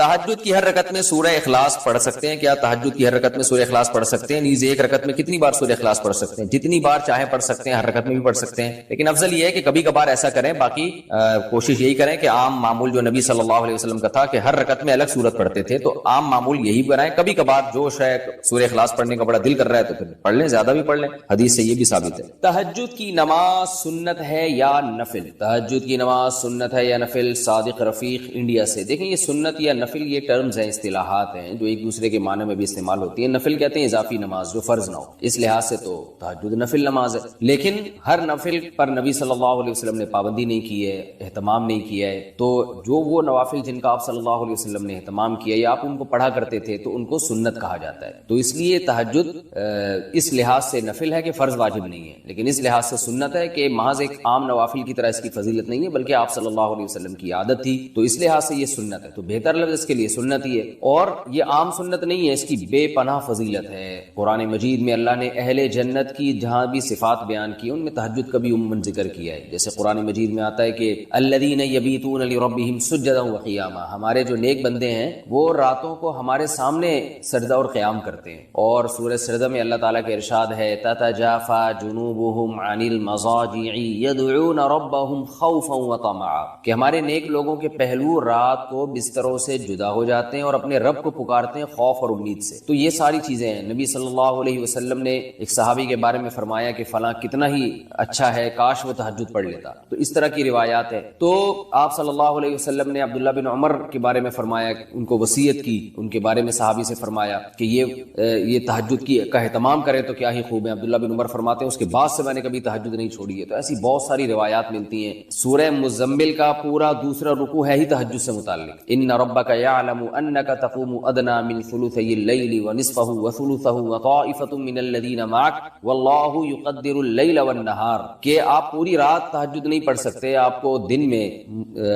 تہجد کی ہر رکعت میں سورہ اخلاص پڑھ سکتے ہیں کیا؟ تہجد کی ہر رکعت میں سورہ اخلاص پڑھ سکتے ہیں؟ نیز ایک رکعت میں کتنی بار سورہ اخلاص پڑھ سکتے ہیں؟ جتنی بار چاہے پڑھ سکتے ہیں، ہر رکعت میں بھی پڑھ سکتے ہیں، لیکن افضل یہ ہے کہ کبھی کبھار ایسا کریں. باقی کوشش یہی کریں کہ عام معمول جو نبی صلی اللہ علیہ وسلم کا تھا کہ ہر رکعت میں الگ سورت پڑھتے تھے، تو عام معمول یہی بنائیں. کبھی کبھار جوش ہے، سورہ اخلاص پڑھنے کا بڑا دل کر رہا ہے تو پھر پڑھ لیں، زیادہ بھی پڑھ لیں، حدیث سے یہ بھی ثابت ہے. تہجد کی نماز سنت ہے یا نفل؟ تہجد کی نماز سنت ہے یا نفل؟ صادق رفیق انڈیا سے. دیکھیں یہ سنت یا نفل یہ ٹرمز ہیں، اصطلاحات ہیں جو ایک دوسرے کے معنی میں بھی استعمال ہوتی ہیں. نفل کہتے ہیں اضافی نماز جو فرض نہ ہو، اس لحاظ سے تو تہجد نفل نماز ہے، لیکن ہر نفل پر نبی صلی اللہ علیہ وسلم نے پابندی نہیں کی ہے، اہتمام نہیں کیا ہے. تو جو وہ نوافل جن کا آپ صلی اللہ علیہ وسلم نے اہتمام کیا یا آپ ان کو پڑھا کرتے تھے تو ان کو سنت کہا جاتا ہے. تو اس لیے تہجد اس لحاظ سے نفل ہے کہ فرض واجب نہیں ہے، لیکن اس لحاظ سے سنت ہے کہ محض ایک عام نوافل کی طرح اس کی فضیلت نہیں ہے، بلکہ آپ صلی اللہ علیہ وسلم کی عادت تھی، تو اس لحاظ سے یہ سنت ہے. تو بہتر لفظ اس کے لیے سنت ہی ہے، اور یہ عام سنت نہیں ہے، اس کی بے پناہ فضیلت ہے. قرآن مجید میں اللہ نے اہل جنت کی جہاں بھی صفات بیان کی ان میں تہجد کا بھی عموماً ذکر کیا ہے. جیسے قرآن مجید میں آتا ہے کہ الذین یبیتون لربہم سجدا وقیاما، ہمارے جو نیک بندے ہیں وہ راتوں کو ہمارے سامنے سجدہ اور قیام کرتے ہیں. اور سورہ سجدہ میں اللہ تعالیٰ کا ارشاد ہے تتجافى جنوبهم عن المضاجع يدعون ربهم خوفا وطمعا، کہ ہمارے نیک لوگوں کے پہلو رات کو بستروں سے جدا ہو جاتے ہیں اور اپنے رب کو پکارتے ہیں خوف اور امید سے. تو یہ ساری چیزیں ہیں. نبی صلی اللہ علیہ وسلم نے ایک صحابی کے بارے میں فرمایا کہ فلاں کتنا ہی اچھا ہے، کاش وہ تہجد پڑھ لیتا. تو اس طرح کی روایات ہے. تو آپ صلی اللہ علیہ وسلم نے عبداللہ بن عمر کے بارے میں فرمایا، ان کو وصیت کی، ان کے بارے میں صحابی سے فرمایا کہ یہ تہجد کا اہتمام کرے تو کیا ہی خوب ہے. عبداللہ بن عمر فرماتے ہیں اس کے بعد سے میں نے کبھی تہجد نہیں چھوڑی ہے. تو ایسی بہت ساری روایات ملتی ہیں. سورہ مزمل کا پورا دوسرا رکوع ہے ہی تہجد سے متعلق. ان ربک یعلم انک تقوم ادنی من ثلثی اللیل ونصفہ وثلثہ وطائفۃ من الذین معک واللہ یقدر اللیل والنہار، کہ آپ پوری رات تہجد نہیں پڑھ سکتے. آپ کو دن میں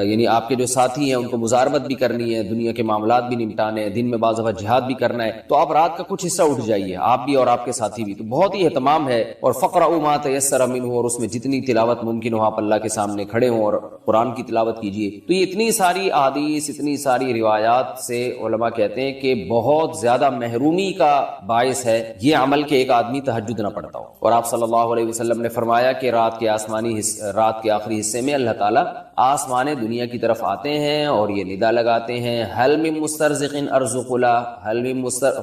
یعنی آپ کے جو ساتھی ہیں ان کو مزاحمت بھی کرنی ہے، دنیا کے معاملات بھی نمٹانے ہیں، دن میں بعض دفعہ جہاد بھی کرنا ہے، تو آپ رات کا کچھ حصہ اٹھ جائیے، آپ بھی اور آپ کے ساتھی بھی. تو بہت ہی اہتمام ہے. اور فقرؤوا ما تیسر منہ، اور اس میں جتنی تلاوت ممکن ہو آپ اللہ کے سامنے کھڑے ہوں اور قرآن کی تلاوت کیجیے. تو یہ اتنی ساری احادیث، اتنی ساری روایات سے علماء کہتے ہیں کہ بہت زیادہ محرومی کا باعث ہے یہ عمل کہ ایک آدمی تہجد نہ پڑھتا ہو. اور آپ صلی اللہ علیہ وسلم نے فرمایا کہ رات کے آخری حصے میں اللہ تعالیٰ آسمان دنیا کی طرف آتے ہیں اور یہ ندا لگاتے ہیں حل من مسترزق ارزق له، حل من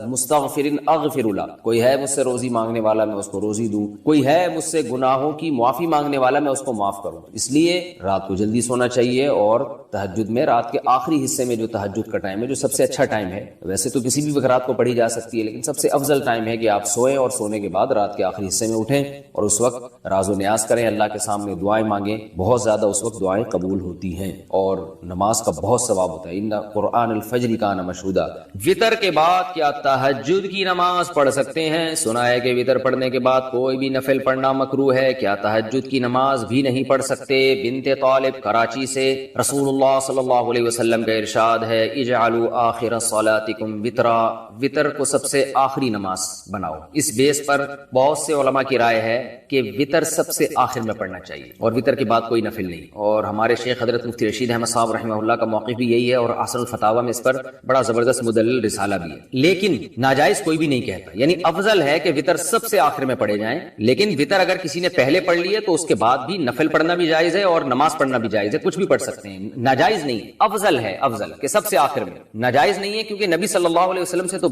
مستغفر اغفر له، کوئی ہے مجھ سے روزی مانگنے والا میں اس کو روزی دوں، کوئی ہے مجھ سے گناہوں کی معافی مانگنے والا میں اس کو معاف کروں. اس لیے رات کو جلدی سونا چاہیے. اور تہجد میں رات کے آخری حصے میں جو تہجد کا ٹائم ہے جو سب سے اچھا ٹائم ہے، ویسے تو کسی بھی وقت رات کو پڑھی جا سکتی ہے، لیکن سب سے افضل ٹائم ہے کہ آپ سوئیں اور سونے کے بعد رات کے آخری حصے میں اٹھیں اور اس وقت راز و نیاز کریں، اللہ کے سامنے دعائیں مانگیں. بہت زیادہ اس وقت دعائیں قبول ہوتی ہیں اور نماز کا بہت ثواب ہوتا ہے. ان قرآن الفجر کان مشہودا. وطر کے بعد کیا تہجد کی نماز پڑھ سکتے ہیں؟ سنا ہے کہ وطر پڑھنے کے بعد کوئی بھی نفل پڑھنا مکروہ ہے، کیا تہجد کی نماز بھی نہیں پڑھ سکتے؟ بنت طالب کراچی سے. رسول اللہ صلی اللہ علیہ وسلم کا ارشاد ہے اجعلوا آخر صلاتکم وطرا، وطر کو سب سے آخری نماز بناؤ. اس بیس پر بہت سے علماء کی رائے ہے کہ وطر سب سے آخر میں پڑھنا چاہیے اور وطر کے بعد کوئی نفل نہیں. اور ہمارے شیخ حضرت مفتی رشید احمد صاحب رحمہ اللہ کا موقف بھی یہی ہے، اور احسن الفتاوی میں اس پر بڑا زبردست مدلل رسالہ بھی ہے. لیکن ناجائز کوئی بھی نہیں کہتا، یعنی افضل ہے کہ وطر سب سے آخر میں پڑھے جائیں. لیکن وطر اگر کسی نے پہلے پڑھ لی ہے تو اس کے بعد بھی نفل پڑھنا بھی جائز ہے اور نماز پڑھنا بھی جائز ہے، کچھ بھی پڑھ سکتے ہیں. ناجائز نہیں، افضل ہے، افضل کہ سب سے آخر میں. ناجائز نہیں ہے کیونکہ نبی صلی اللہ علیہ وسلم سے تو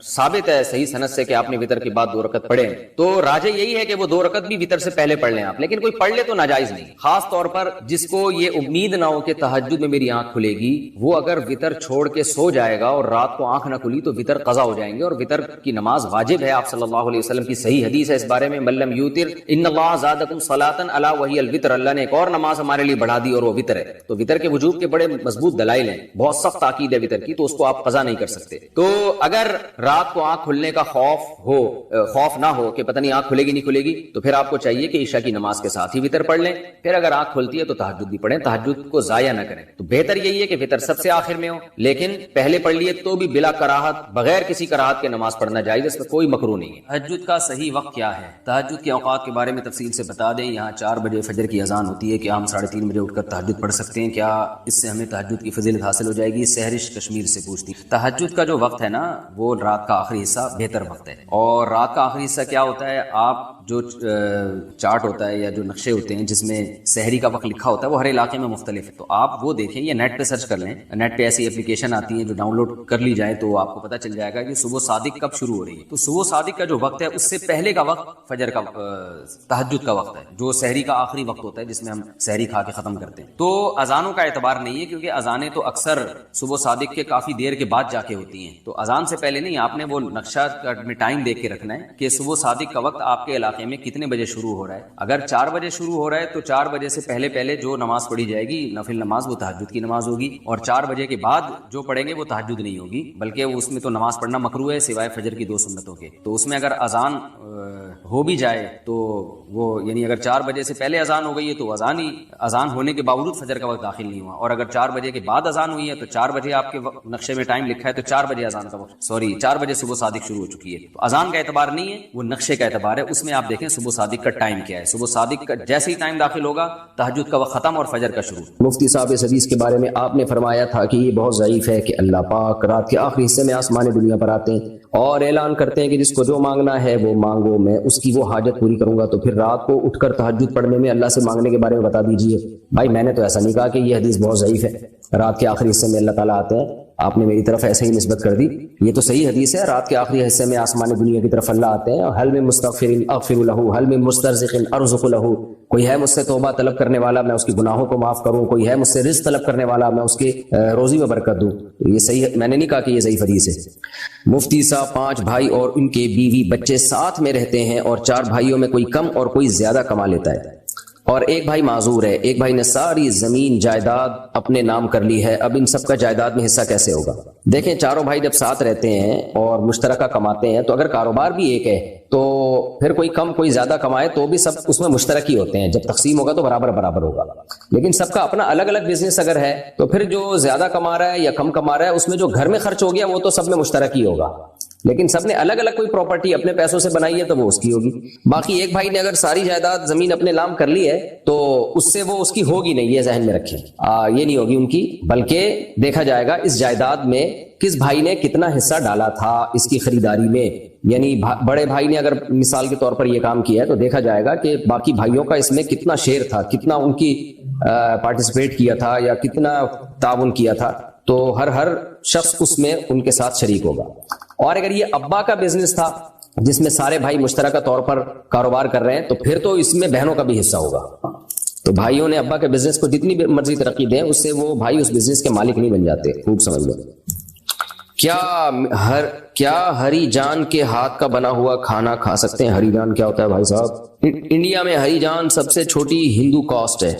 ثابت ہے صحیح سند سے کہ آپ نے وطر کے بعد 2 رکعت پڑھے، تو راجح یہی ہے کہ وہ 2 رکعت بھی وطر سے پہلے پڑھ لیں آپ. لیکن کوئی پڑھ لے تو ناجائز نہیں. خاص طور پر جس کو یہ امید نہ ہو کہ تہجد میں میری آنکھ کھلے گی، وہ اگر وطر چھوڑ کے سو جائے گا اور رات کو آنکھ نہ کھلی تو وطر قضا ہو جائیں گے. اور وطر کی نماز واجب ہے، آپ صلی اللہ علیہ وسلم کی صحیح حدیث ہے اس بارے میں، من لم یوتر ان اللہ زادکم صلاۃ الا وہی الوتر، اللہ نے ایک اور نماز ہمارے لیے بڑھا دی اور وہ وطر ہے. تو وطر کے وجوب کے بڑے مضبوط دلائل ہیں، بہت سخت تاکید ہے وطر کی، تو اس کو آپ قضا نہیں کر سکتے. تو اگر رات کو آنکھ کھلنے کا خوف نہ ہو کہ پتہ نہیں آنکھ کھلے گی نہیں کھلے گی، تو پھر آپ کو چاہیے کہ عشاء کی نماز کے ساتھ ہی وطر پڑھ لیں. پھر اگر آنکھ کھلتی ہے تو تہجد بھی پڑھیں. پڑھیں، تہجد کو ضائع نہ کریں. تو بہتر یہی ہے کہ وتر سب سے آخر میں ہو، لیکن پہلے پڑھ لیے تو بھی بلا کراہت، بغیر کسی کراہت کے نماز پڑھنا جائز ہے، اس میں کوئی مکروہ نہیں ہے. تہجد کا صحیح وقت کیا ہے؟ تہجد کے اوقات کے بارے میں تفصیل سے بتا دیں. یہاں 4 بجے فجر کی اذان ہوتی ہے، کیا ہم 3:30 بجے اٹھ کر تہجد پڑھ سکتے ہیں؟ کیا اس سے ہمیں تہجد کی فضیلت حاصل ہو جائے گی؟ سہرش کشمیر سے پوچھتی. تہجد کا جو وقت ہے نا وہ رات کا آخری حصہ بہتر وقت ہے. اور رات کا آخری حصہ کیا ہوتا ہے؟ آپ جو چارٹ ہوتا ہے یا جو نقشے ہوتے ہیں جس میں سحری کا وقت لکھا ہوتا ہے وہ ہر علاقے میں مختلف ہے، تو آپ وہ دیکھیں یا نیٹ پہ سرچ کر لیں. نیٹ پہ ایسی اپلیکیشن آتی ہیں جو ڈاؤن لوڈ کر لی جائے تو آپ کو پتہ چل جائے گا کہ صبح صادق کب شروع ہو رہی ہے. تو صبح صادق کا جو وقت ہے اس سے پہلے کا وقت فجر کا تہجد کا وقت ہے، جو سحری کا آخری وقت ہوتا ہے جس میں ہم سحری کھا کے ختم کرتے ہیں. تو اذانوں کا اعتبار نہیں ہے کیونکہ اذانیں تو اکثر صبح صادق کے کافی دیر کے بعد جا کے ہوتی ہیں. تو اذان سے پہلے نہیں، آپ نے وہ نقشہ میں ٹائم دیکھ کے رکھنا ہے کہ صبح صادق کا وقت آپ کے علاقے میں کتنے بجے شروع ہو رہا ہے. اگر 4 بجے شروع ہو رہا ہے تو 4 بجے سے پہلے جو نماز پڑھی جائے گی نفل نماز وہ تہجد کی نماز ہوگی، اور 4 بجے کے بعد جو پڑھیں گے وہ تہجد نہیں ہوگی، بلکہ اس میں تو نماز پڑھنا مکروہ ہے سوائے فجر کی 2 سنتوں کے. تو اس میں اگر اذان ہو بھی جائے تو وہ یعنی اگر 4 بجے سے پہلے اذان ہو گئی ہے تو اذان ہونے کے باوجود فجر کا وقت داخل نہیں ہوا، اور اگر 4 بجے کے بعد اذان ہوئی ہے تو 4 بجے آپ کے نقشے میں ٹائم لکھا ہے تو 4 بجے اذان کا وقت 4 بجے صبح صادق شروع ہو چکی ہے. تو اذان کا اعتبار نہیں ہے، وہ نقشے کا اعتبار ہے. اس میں آپ دیکھیں صبح صادق کا ٹائم کیا ہے. صبح صادق کا جیسے ہی ٹائم داخل ہوگا تہجد کا وقت ختم اور فجر کا شروع. مفتی صاحب اس حدیث کے بارے میں آپ نے فرمایا تھا کہ یہ بہت ضعیف ہے کہ اللہ پاک رات کے آخری حصے میں آسمان دنیا پر آتے ہیں اور اعلان کرتے ہیں کہ جس کو جو مانگنا ہے وہ مانگو، میں اس کی وہ حاجت پوری کروں گا. تو پھر رات کو اٹھ کر تہجد پڑھنے میں اللہ سے مانگنے کے بارے میں بتا دیجئے. بھائی میں نے تو ایسا نہیں کہا کہ یہ حدیث بہت ضعیف ہے، رات کے آخری حصے میں اللہ تعالیٰ آتے ہیں، آپ نے میری طرف ایسے ہی نسبت کر دی. یہ تو صحیح حدیث ہے، رات کے آخری حصے میں آسمان دنیا کی طرف اللہ آتے ہیں. حل من مستغفر اغفر له، حل من مسترزق ارزق له، کوئی ہے مجھ سے توبہ طلب کرنے والا میں اس کی گناہوں کو معاف کروں، کوئی ہے مجھ سے رزق طلب کرنے والا میں اس کے روزی میں برکت دوں. یہ صحیح ہے، میں نے نہیں کہا کہ یہ ضعیف حدیث ہے. مفتی صاحب 5 بھائی اور ان کے بیوی بچے ساتھ میں رہتے ہیں اور 4 بھائیوں میں کوئی کم اور کوئی زیادہ کما لیتا ہے، اور ایک بھائی معذور ہے. ایک بھائی نے ساری زمین جائیداد اپنے نام کر لی ہے، اب ان سب کا جائیداد میں حصہ کیسے ہوگا؟ دیکھیں چاروں بھائی جب ساتھ رہتے ہیں اور مشترکہ کماتے ہیں تو اگر کاروبار بھی ایک ہے تو پھر کوئی کم کوئی زیادہ کمائے تو بھی سب اس میں مشترک ہی ہوتے ہیں. جب تقسیم ہوگا تو برابر ہوگا. لیکن سب کا اپنا الگ الگ بزنس اگر ہے تو پھر جو زیادہ کما رہا ہے یا کم کما رہا ہے اس میں جو گھر میں خرچ ہو گیا وہ تو سب میں مشترک ہی ہوگا. لیکن سب نے الگ الگ کوئی پراپرٹی اپنے پیسوں سے بنائی ہے تو وہ اس کی ہوگی. باقی ایک بھائی نے اگر ساری جائیداد زمین اپنے نام کر لی ہے تو اس سے وہ اس کی ہوگی نہیں، یہ ذہن میں رکھیں. یہ نہیں ہوگی ان کی، بلکہ دیکھا جائے گا اس جائیداد میں کس بھائی نے کتنا حصہ ڈالا تھا اس کی خریداری میں. یعنی بڑے بھائی نے اگر مثال کے طور پر یہ کام کیا ہے تو دیکھا جائے گا کہ باقی بھائیوں کا اس میں کتنا شیئر تھا، کتنا ان کی پارٹیسپیٹ کیا تھا یا کتنا تعاون کیا تھا. تو ہر شخص اس میں ان کے ساتھ شریک ہوگا. اور اگر یہ ابا کا بزنس تھا جس میں سارے بھائی مشترکہ طور پر کاروبار کر رہے ہیں تو پھر تو اس میں بہنوں کا بھی حصہ ہوگا. تو بھائیوں نے ابا کے بزنس کو جتنی مرضی ترقی دیں اس سے وہ بھائی اس بزنس کے مالک نہیں بن جاتے. خوب سمجھ لو. کیا ہری جان کے ہاتھ کا بنا ہوا کھانا کھا سکتے ہیں؟ ہری جان کیا ہوتا ہے بھائی صاحب؟ انڈیا میں ہری جان سب سے چھوٹی ہندو کاسٹ ہے.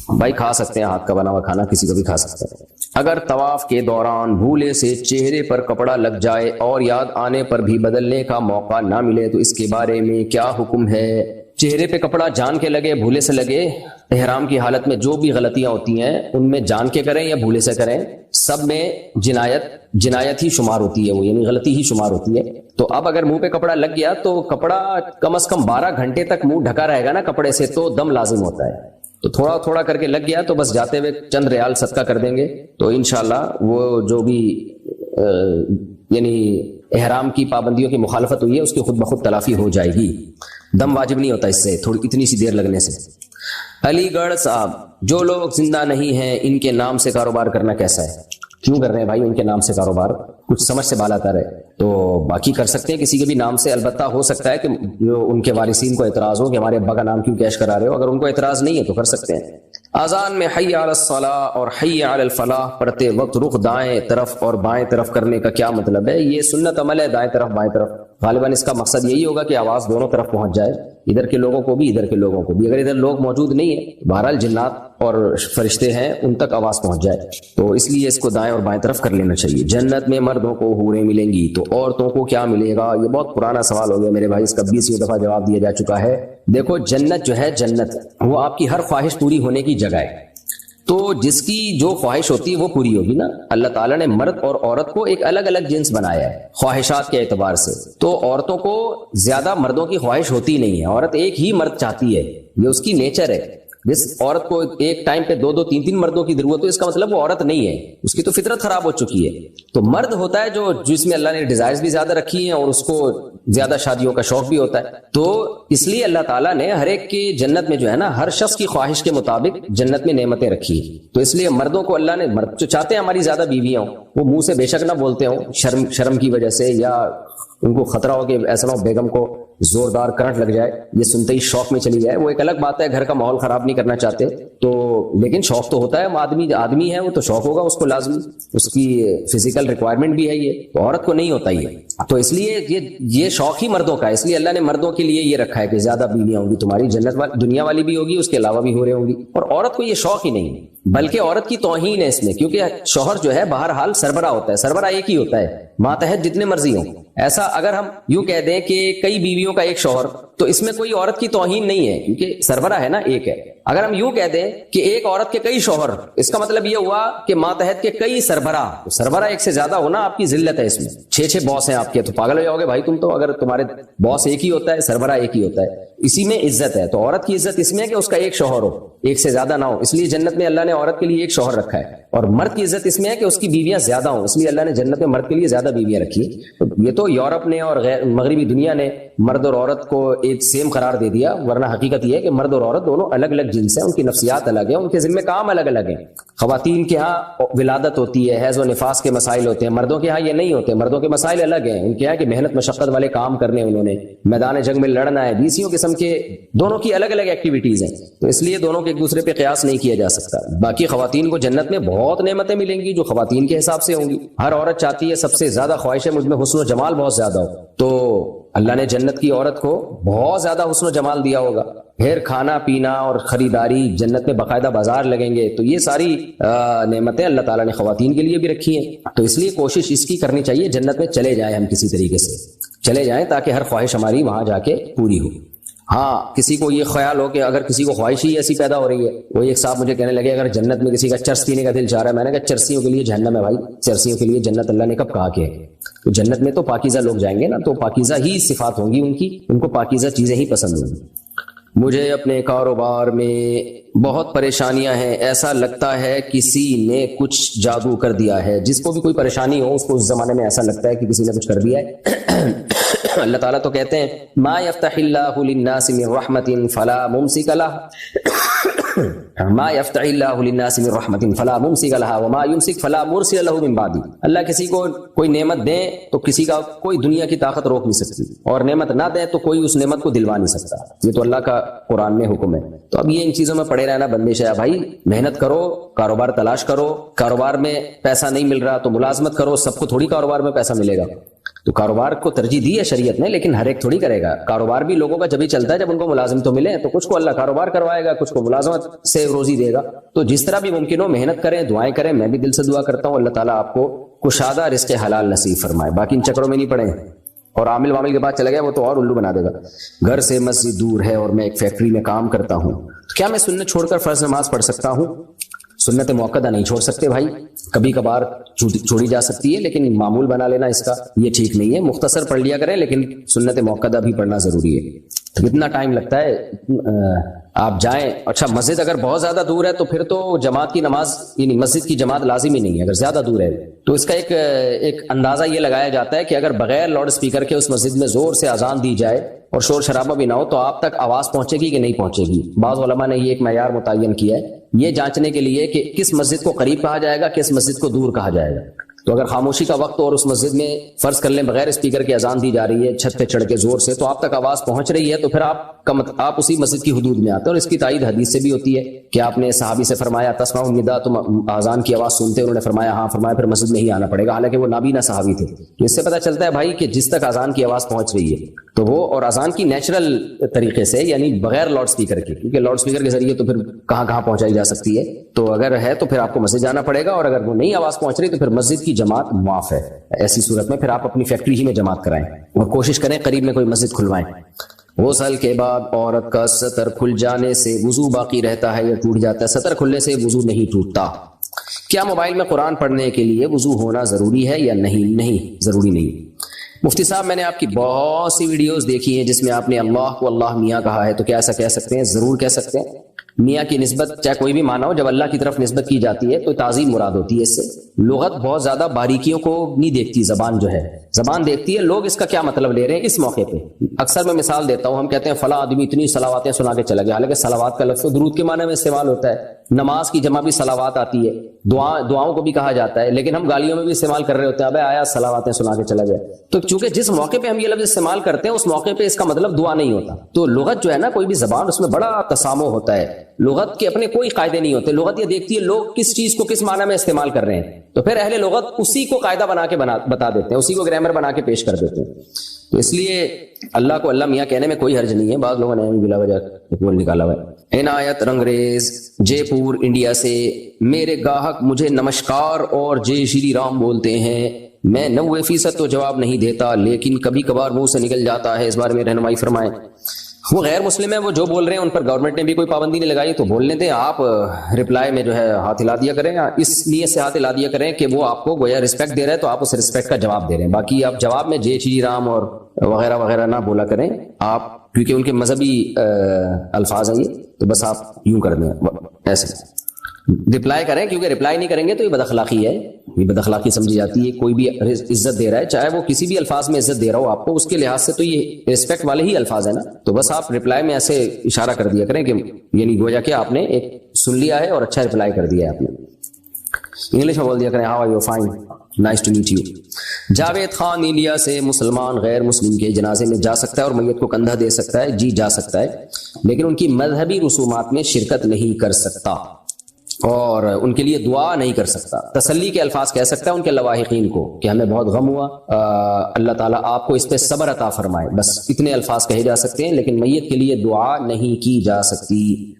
بھائی کھا سکتے ہیں، ہاتھ کا بنا ہوا کھانا کسی کو بھی کھا سکتے ہیں. اگر طواف کے دوران بھولے سے چہرے پر کپڑا لگ جائے اور یاد آنے پر بھی بدلنے کا موقع نہ ملے تو اس کے بارے میں کیا حکم ہے؟ چہرے پہ کپڑا جان کے لگے بھولے سے لگے، احرام کی حالت میں جو بھی غلطیاں ہوتی ہیں ان میں جان کے کریں یا بھولے سے کریں سب میں جنایت ہی شمار ہوتی ہے، وہ یعنی غلطی ہی شمار ہوتی ہے. تو اب اگر منہ پہ کپڑا لگ گیا تو کپڑا کم از کم 12 گھنٹے تک منہ ڈھکا رہے گا نا کپڑے سے تو دم لازم ہوتا ہے. تو تھوڑا تھوڑا کر کے لگ گیا تو بس جاتے ہوئے چند ریال صدقہ کر دیں گے تو انشاءاللہ وہ جو بھی یعنی احرام کی پابندیوں کی مخالفت ہوئی ہے اس کی خود بخود تلافی ہو جائے گی. دم واجب نہیں ہوتا اس سے تھوڑی اتنی سی دیر لگنے سے. علی گڑھ صاحب جو لوگ زندہ نہیں ہیں ان کے نام سے کاروبار کرنا کیسا ہے؟ کیوں کر رہے ہیں بھائی ان کے نام سے کاروبار؟ کچھ سمجھ سے بالا کر ہے تو باقی کر سکتے ہیں کسی کے بھی نام سے. البتہ ہو سکتا ہے کہ جو ان کے وارثین کو اعتراض ہو کہ ہمارے ابا کا نام کیوں کیش کرا رہے ہو، اگر ان کو اعتراض نہیں ہے تو کر سکتے ہیں. اذان میں حی علی الصلاۃ اور حی علی الفلاح پڑھتے وقت رخ دائیں طرف اور بائیں طرف کرنے کا کیا مطلب ہے؟ یہ سنت عمل ہے، دائیں طرف بائیں طرف. غالباً اس کا مقصد یہی ہوگا کہ آواز دونوں طرف پہنچ جائے، ادھر کے لوگوں کو بھی ادھر کے لوگوں کو بھی. اگر ادھر لوگ موجود نہیں ہیں بہرحال جنات اور فرشتے ہیں ان تک آواز پہنچ جائے تو اس لیے اس کو دائیں اور بائیں طرف کر لینا چاہیے. جنت میں مردوں کو حوریں ملیں گی تو عورتوں کو کیا ملے گا؟ یہ بہت پرانا سوال ہو گیا میرے بھائی، اس کا 20 دفعہ جواب دیا جا چکا ہے. دیکھو جنت جو ہے جنت وہ آپ کی ہر خواہش پوری ہونے کی جگہ ہے. تو جس کی جو خواہش ہوتی ہے وہ پوری ہوگی نا. اللہ تعالیٰ نے مرد اور عورت کو ایک الگ الگ جنس بنایا ہے خواہشات کے اعتبار سے. تو عورتوں کو زیادہ مردوں کی خواہش ہوتی نہیں ہے. عورت ایک ہی مرد چاہتی ہے, یہ اس کی نیچر ہے. جس عورت کو ایک ٹائم پہ 2-3 مردوں کی ضرورت ہو, اس کا مطلب وہ عورت نہیں ہے, اس کی تو فطرت خراب ہو چکی ہے. تو مرد ہوتا ہے جو جس میں اللہ نے ڈیزائرز بھی زیادہ رکھی ہیں اور اس کو زیادہ شادیوں کا شوق بھی ہوتا ہے. تو اس لیے اللہ تعالیٰ نے ہر ایک کی جنت میں جو ہے نا ہر شخص کی خواہش کے مطابق جنت میں نعمتیں رکھی. تو اس لیے مردوں کو اللہ نے, مرد جو چاہتے ہیں ہماری زیادہ بیویاں ہوں, وہ منہ سے بے شک نہ بولتے ہوں شرم کی وجہ سے, یا ان کو خطرہ ہو کہ ایسا نہ ہو بیگم کو زوردار کرنٹ لگ جائے, یہ سنتے ہی شوق میں چلی جائے. وہ ایک الگ بات ہے, گھر کا ماحول خراب نہیں کرنا چاہتے تو, لیکن شوق تو ہوتا ہے. آدمی ہے وہ تو شوق ہوگا اس کو لازمی, اس کی فزیکل ریکوائرمنٹ بھی ہے یہ, تو عورت کو نہیں ہوتا یہ. تو اس لیے یہ شوق ہی مردوں کا ہے. اس لیے اللہ نے مردوں کے لیے یہ رکھا ہے کہ زیادہ بیویاں ہوں گی تمہاری, جنت دنیا والی بھی ہوگی, اس کے علاوہ بھی ہو رہے ہوں گی. اور عورت کو یہ شوق ہی نہیں ہے, بلکہ عورت کی توہین ہے اس میں, کیونکہ شوہر جو ہے بہرحال سربراہ ہوتا ہے. سربراہ ایک ہی ہوتا ہے, ماتحت جتنے مرضی ہوں. ایسا اگر ہم یوں کہہ دیں کہ کئی بیویوں کا ایک شوہر, تو اس میں کوئی عورت کی توہین نہیں ہے, کیونکہ سربراہ ہے نا, ایک ہے. اگر ہم یوں کہہ دیں کہ ایک عورت کے کئی شوہر, اس کا مطلب یہ ہوا کہ ماتحت کے کئی سربراہ. تو سربراہ ایک سے زیادہ ہونا آپ کی ذلت ہے. اس میں 6 باس ہیں آپ کے, تو پاگل ہو جاؤ گے بھائی تم تو, اگر تمہارے باس ایک ہی ہوتا ہے, سربراہ ایک ہی ہوتا ہے. اسی میں عزت ہے. تو عورت کی عزت اس میں ہے کہ اس کا ایک شوہر ہو, ایک سے زیادہ نہ ہو. اس لیے جنت میں اللہ نے عورت کے لیے ایک شوہر رکھا ہے. اور مرد کی عزت اس میں ہے کہ اس کی بیویاں زیادہ ہوں, اس لیے اللہ نے جنت میں مرد کے لیے زیادہ بیویاں رکھی. یہ تو یورپ نے اور مغربی دنیا نے مرد اور عورت کو ایک سیم قرار دے دیا, ورنہ حقیقت یہ ہے کہ مرد اور عورت دونوں الگ الگ جنس ہیں, ان کی نفسیات الگ ہیں, ان کے ذمہ کام الگ الگ ہیں. خواتین کے ہاں ولادت ہوتی ہے, حیض و نفاس کے مسائل ہوتے ہیں. مردوں کے ہاں یہ نہیں ہوتے, مردوں کے مسائل الگ ہیں. ان کے یہاں کہ محنت مشقت والے کام کرنے, انہوں نے میدان جنگ میں لڑنا ہے. 20 قسم کے دونوں کی الگ الگ ایکٹیویٹیز ہیں, تو اس لیے دونوں کے ایک دوسرے پہ قیاس نہیں کیا جا سکتا. باقی خواتین کو جنت میں بہت نعمتیں ملیں گی جو خواتین کے حساب سے ہوں گی. ہر عورت چاہتی ہے, سب سے زیادہ خواہش ہے مجھ میں حسن و جمال بہت زیادہ ہو, تو اللہ نے جنت کی عورت کو بہت زیادہ حسن و جمال دیا ہوگا. پھر کھانا پینا اور خریداری, جنت میں باقاعدہ بازار لگیں گے. تو یہ ساری نعمتیں اللہ تعالیٰ نے خواتین کے لیے بھی رکھی ہیں. تو اس لیے کوشش اس کی کرنی چاہیے جنت میں چلے جائیں, ہم کسی طریقے سے چلے جائیں تاکہ ہر خواہش ہماری وہاں جا کے پوری ہو. ہاں, کسی کو یہ خیال ہو کہ اگر کسی کو خواہش ہی ایسی پیدا ہو رہی ہے, وہ ایک صاحب مجھے کہنے لگے اگر جنت میں کسی کا چرس پینے کا دل چاہ رہا ہے, میں نے کہا چرسیوں کے لیے جہنم ہے بھائی, چرسیوں کے لیے جنت اللہ نے کب کہا کہ ہے. تو جنت میں تو پاکیزہ لوگ جائیں گے نا, تو پاکیزہ ہی صفات ہوں گی ان کی, ان کو پاکیزہ چیزیں ہی پسند ہوں گی. مجھے اپنے کاروبار میں بہت پریشانیاں ہیں, ایسا لگتا ہے کسی نے کچھ جادو کر دیا ہے. جس کو بھی کوئی پریشانی ہو اس کو اس زمانے میں ایسا لگتا ہے کہ کسی نے کچھ کر دیا ہے. اللہ تعالیٰ تو کہتے ہیں ما یفتح اللہ للناس من رحمت فلا ممسک لها ما یفتح اللہ للناس من رحمت فلا ممسک لها وما یمسک فلا مرسل له من بعد. اللہ کسی کو کوئی نعمت دیں تو کسی کا کوئی دنیا کی طاقت روک نہیں سکتی, اور نعمت نہ دیں تو کوئی اس نعمت کو دلوا نہیں سکتا. یہ تو اللہ کا قرآن میں حکم ہے. تو اب یہ ان چیزوں میں پڑے رہنا بندش ہے. بھائی محنت کرو, کاروبار تلاش کرو, کاروبار میں پیسہ نہیں مل رہا تو ملازمت کرو. سب کو تھوڑی کاروبار میں پیسہ ملے گا, تو کاروبار کو ترجیح دی ہے شریعت نے, لیکن ہر ایک تھوڑی کرے گا. کاروبار بھی لوگوں کا جبھی چلتا ہے جب ان کو ملازم تو ملے, تو کچھ کو اللہ کاروبار کروائے گا, کچھ کو ملازمت سے روزی دے گا. تو جس طرح بھی ممکن ہو محنت کریں, دعائیں کریں. میں بھی دل سے دعا کرتا ہوں اللہ تعالیٰ آپ کو کشادہ رزق حلال نصیب فرمائے. باقی ان چکروں میں نہیں پڑے, اور عامل وامل کے بعد چلا گیا وہ تو اور الو بنا دے گا. گھر سے مسجد دور ہے اور میں ایک فیکٹری میں کام کرتا ہوں, تو کیا میں سنت چھوڑ کر فرض نماز پڑھ سکتا ہوں؟ سنت موقدہ نہیں چھوڑ سکتے بھائی, کبھی کبھار چھوڑی جا سکتی ہے, لیکن معمول بنا لینا اس کا یہ ٹھیک نہیں ہے. مختصر پڑھ لیا کریں, لیکن سنت موقدہ بھی پڑھنا ضروری ہے. تو کتنا ٹائم لگتا ہے آپ جائیں. اچھا مسجد اگر بہت زیادہ دور ہے تو پھر تو جماعت کی نماز یعنی مسجد کی جماعت لازمی نہیں ہے. اگر زیادہ دور ہے تو اس کا ایک اندازہ یہ لگایا جاتا ہے کہ اگر بغیر لاؤڈ اسپیکر کے اس مسجد میں زور سے اذان دی جائے اور شور شرابہ بھی نہ ہو تو آپ تک آواز پہنچے گی کہ نہیں پہنچے گی. بعض علماء نے یہ ایک معیار متعین کیا ہے یہ جانچنے کے لیے کہ کس مسجد کو قریب کہا جائے گا, کس مسجد کو دور کہا جائے گا. تو اگر خاموشی کا وقت اور اس مسجد میں فرض کر لیں بغیر اسپیکر کے اذان دی جا رہی ہے چھت پہ چڑھ کے زور سے, تو آپ تک آواز پہنچ رہی ہے, تو پھر آپ اسی مسجد کی حدود میں آتے ہیں. اور اس کی تائید حدیث سے بھی ہوتی ہے کہ آپ نے صحابی سے فرمایا تسمعوا النداء, تم اذان کی آواز سنتے, انہوں نے فرمایا ہاں, فرمایا پھر مسجد میں ہی آنا پڑے گا, حالانکہ وہ نابینا صحابی تھے. تو اس سے پتہ چلتا ہے بھائی کہ جس تک اذان کی آواز پہنچ رہی ہے تو وہ, اور اذان کی نیچرل طریقے سے یعنی بغیر لاؤڈ اسپیکر کے, کیونکہ لاؤڈ اسپیکر کے ذریعے تو پھر کہاں کہاں پہنچائی جا سکتی ہے. تو اگر ہے تو پھر آپ کو مسجد جانا پڑے گا, اور اگر وہ نہیں آواز پہنچ رہی تو پھر مسجد کی جماعت معاف ہے. ایسی صورت میں پھر آپ اپنی فیکٹری ہی میں جماعت کرائیں اور کوشش کریں قریب میں کوئی مسجد کھلوائیں. غسل کے بعد عورت کا سطر کھل جانے سے وضو باقی رہتا ہے یا ٹوٹ جاتا ہے؟ سطر کھلنے سے وضو نہیں ٹوٹتا۔ کیا موبائل میں قرآن پڑھنے کے لیے وضو ہونا ضروری ہے یا نہیں؟ نہیں، ضروری نہیں۔ مفتی صاحب، میں نے آپ کی بہت سی ویڈیوز دیکھی ہیں جس میں آپ نے اللہ کو اللہ میاں کہا ہے، تو کیا ایسا کہہ سکتے ہیں؟ ضرور کہہ سکتے ہیں۔ میاں کی نسبت چاہے کوئی بھی مانا ہو، جب اللہ کی طرف نسبت کی جاتی ہے تو تعظیم مراد ہوتی ہے اس سے۔ لغت بہت زیادہ باریکیوں کو نہیں دیکھتی، زبان جو ہے زبان دیکھتی ہے لوگ اس کا کیا مطلب لے رہے ہیں اس موقع پہ۔ اکثر میں مثال دیتا ہوں، ہم کہتے ہیں فلاں آدمی اتنی صلواتیں سنا کے چلا گیا، حالانکہ صلوات کا لفظ تو درود کے معنی میں استعمال ہوتا ہے، نماز کی جمع بھی صلوات آتی ہے، دعاؤں کو بھی کہا جاتا ہے، لیکن ہم گالیوں میں بھی استعمال کر رہے ہوتے ہیں، ابے آیا صلواتیں سنا کے چلا گیا۔ تو چونکہ جس موقع پہ ہم یہ لفظ استعمال کرتے ہیں اس موقع پہ اس کا مطلب دعا نہیں ہوتا۔ تو لغت جو ہے نا، کوئی بھی زبان، اس میں بڑا تسامح ہوتا ہے، لغت کے اپنے کوئی قاعدے نہیں ہوتے۔ لغت یہ دیکھتی ہے لوگ کس چیز کو کس معنی میں استعمال کر رہے ہیں، تو پھر اہل لغت اسی کو قاعدہ بنا کے بتا دیتے ہیں، اسی کو گرامر بنا کے پیش کر دیتے ہیں۔ تو اس لیے اللہ کو اللہ میاں کہنے میں کوئی حرج نہیں ہے۔ بعض لوگوں نے بلا وجہ بول نکالا ہوا ہے۔ عنایت رنگریز جے پور انڈیا سے، میرے گاہک مجھے نمشکار اور جے شری رام بولتے ہیں، میں 90% تو جواب نہیں دیتا لیکن کبھی کبھار منہ سے نکل جاتا ہے، اس بارے میں رہنمائی فرمائیں۔ وہ غیر مسلم ہیں، وہ جو بول رہے ہیں ان پر گورنمنٹ نے بھی کوئی پابندی نہیں لگائی، تو بولنے دیں۔ آپ رپلائی میں جو ہے ہاتھ ہلا دیا کریں، اس نیت سے ہاتھ ہلا دیا کریں کہ وہ آپ کو گویا رسپیکٹ دے رہا ہے تو آپ اس رسپیکٹ کا جواب دے رہے ہیں۔ باقی آپ جواب میں جے شری رام اور وغیرہ وغیرہ نہ بولا کریں آپ، کیونکہ ان کے مذہبی الفاظ ہیں یہ، تو بس آپ یوں کر دیں، ایسے رپلائی کریں، کیونکہ رپلائی نہیں کریں گے تو یہ بد اخلاقی ہے، یہ بد اخلاقی سمجھی جاتی ہے۔ کوئی بھی عزت دے رہا ہے، چاہے وہ کسی بھی الفاظ میں عزت دے رہا ہو آپ کو، اس کے لحاظ سے تو یہ رسپیکٹ والے ہی الفاظ ہیں نا، تو بس آپ رپلائی میں ایسے اشارہ کر دیا کریں کہ یعنی گویا کہ آپ نے ایک سن لیا ہے اور اچھا رپلائی کر دیا ہے آپ نے۔ انگلش میں بول دیا کریں how are you, fine, nice to meet you. Javed Khan India سے، مسلمان غیر مسلم کے جنازے میں جا سکتا ہے اور میت کو کندھا دے سکتا ہے؟ جی جا سکتا ہے، لیکن ان کی مذہبی رسومات میں شرکت نہیں کر سکتا اور ان کے لیے دعا نہیں کر سکتا۔ تسلی کے الفاظ کہہ سکتا ہے ان کے لواحقین کو کہ ہمیں بہت غم ہوا، اللہ تعالیٰ آپ کو اس پہ صبر عطا فرمائے، بس اتنے الفاظ کہے جا سکتے ہیں، لیکن میت کے لیے دعا نہیں کی جا سکتی۔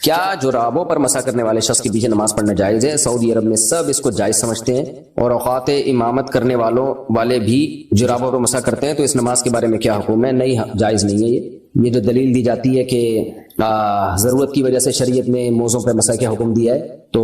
کیا جرابوں پر مسح کرنے والے شخص کے پیچھے نماز پڑھنا جائز ہے؟ سعودی عرب میں سب اس کو جائز سمجھتے ہیں اور اوقات امامت کرنے والے بھی جرابوں پر مسح کرتے ہیں، تو اس نماز کے بارے میں کیا حکم ہے؟ نہیں، جائز نہیں ہے۔ یہ جو دلیل دی جاتی ہے کہ ضرورت کی وجہ سے شریعت میں موزوں پر مسح کا حکم دیا ہے تو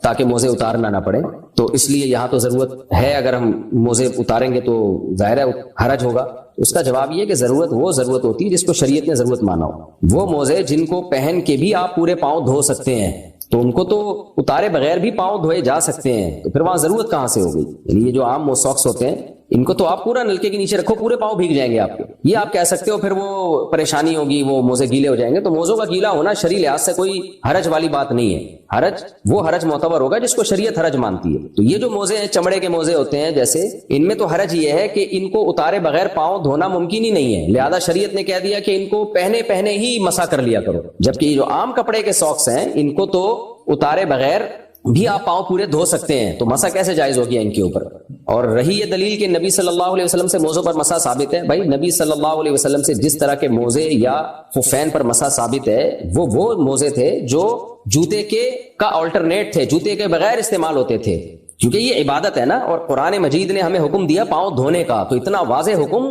تاکہ موزے اتارنا نہ پڑے، تو اس لیے یہاں تو ضرورت ہے، اگر ہم موزے اتاریں گے تو ظاہر ہے حرج ہوگا۔ اس کا جواب یہ ہے کہ ضرورت وہ ضرورت ہوتی ہے جس کو شریعت نے ضرورت مانا ہو۔ وہ موزے جن کو پہن کے بھی آپ پورے پاؤں دھو سکتے ہیں تو ان کو تو اتارے بغیر بھی پاؤں دھوئے جا سکتے ہیں، تو پھر وہاں ضرورت کہاں سے ہوگی؟ یعنی یہ جو عام ساکس ہوتے ہیں ان کو تو آپ پورا نلکے کے نیچے رکھو، پورے پاؤں بھیگ جائیں گے آپ کے، یہ آپ کہہ سکتے ہو، پھر وہ پریشانی ہوگی، وہ موزے گیلے ہو جائیں گے۔ تو موزوں کا گیلا ہونا شرعی لحاظ سے کوئی حرج والی بات نہیں ہے، حرج وہ حرج معتبر ہوگا جس کو شریعت حرج مانتی ہے۔ تو یہ جو موزے ہیں، چمڑے کے موزے ہوتے ہیں جیسے، ان میں تو حرج یہ ہے کہ ان کو اتارے بغیر پاؤں دھونا ممکن ہی نہیں ہے، لہذا شریعت نے کہہ دیا کہ ان کو پہنے ہی مسح کر لیا کرو، جبکہ یہ جو عام کپڑے کے ساکس ہیں ان کو تو اتارے بغیر بھی آپ پاؤں پورے دھو سکتے ہیں، تو مسح کیسے جائز ہو گیا ان کے اوپر؟ اور رہی یہ دلیل کہ نبی صلی اللہ علیہ وسلم سے موزوں پر مسح ثابت ہے، بھائی نبی صلی اللہ علیہ وسلم سے جس طرح کے موزے یا خفین پر مسح ثابت ہے وہ موزے تھے جو جوتے کا آلٹرنیٹ تھے، جوتے کے بغیر استعمال ہوتے تھے، کیونکہ یہ عبادت ہے نا، اور قرآن مجید نے ہمیں حکم دیا پاؤں دھونے کا، تو اتنا واضح حکم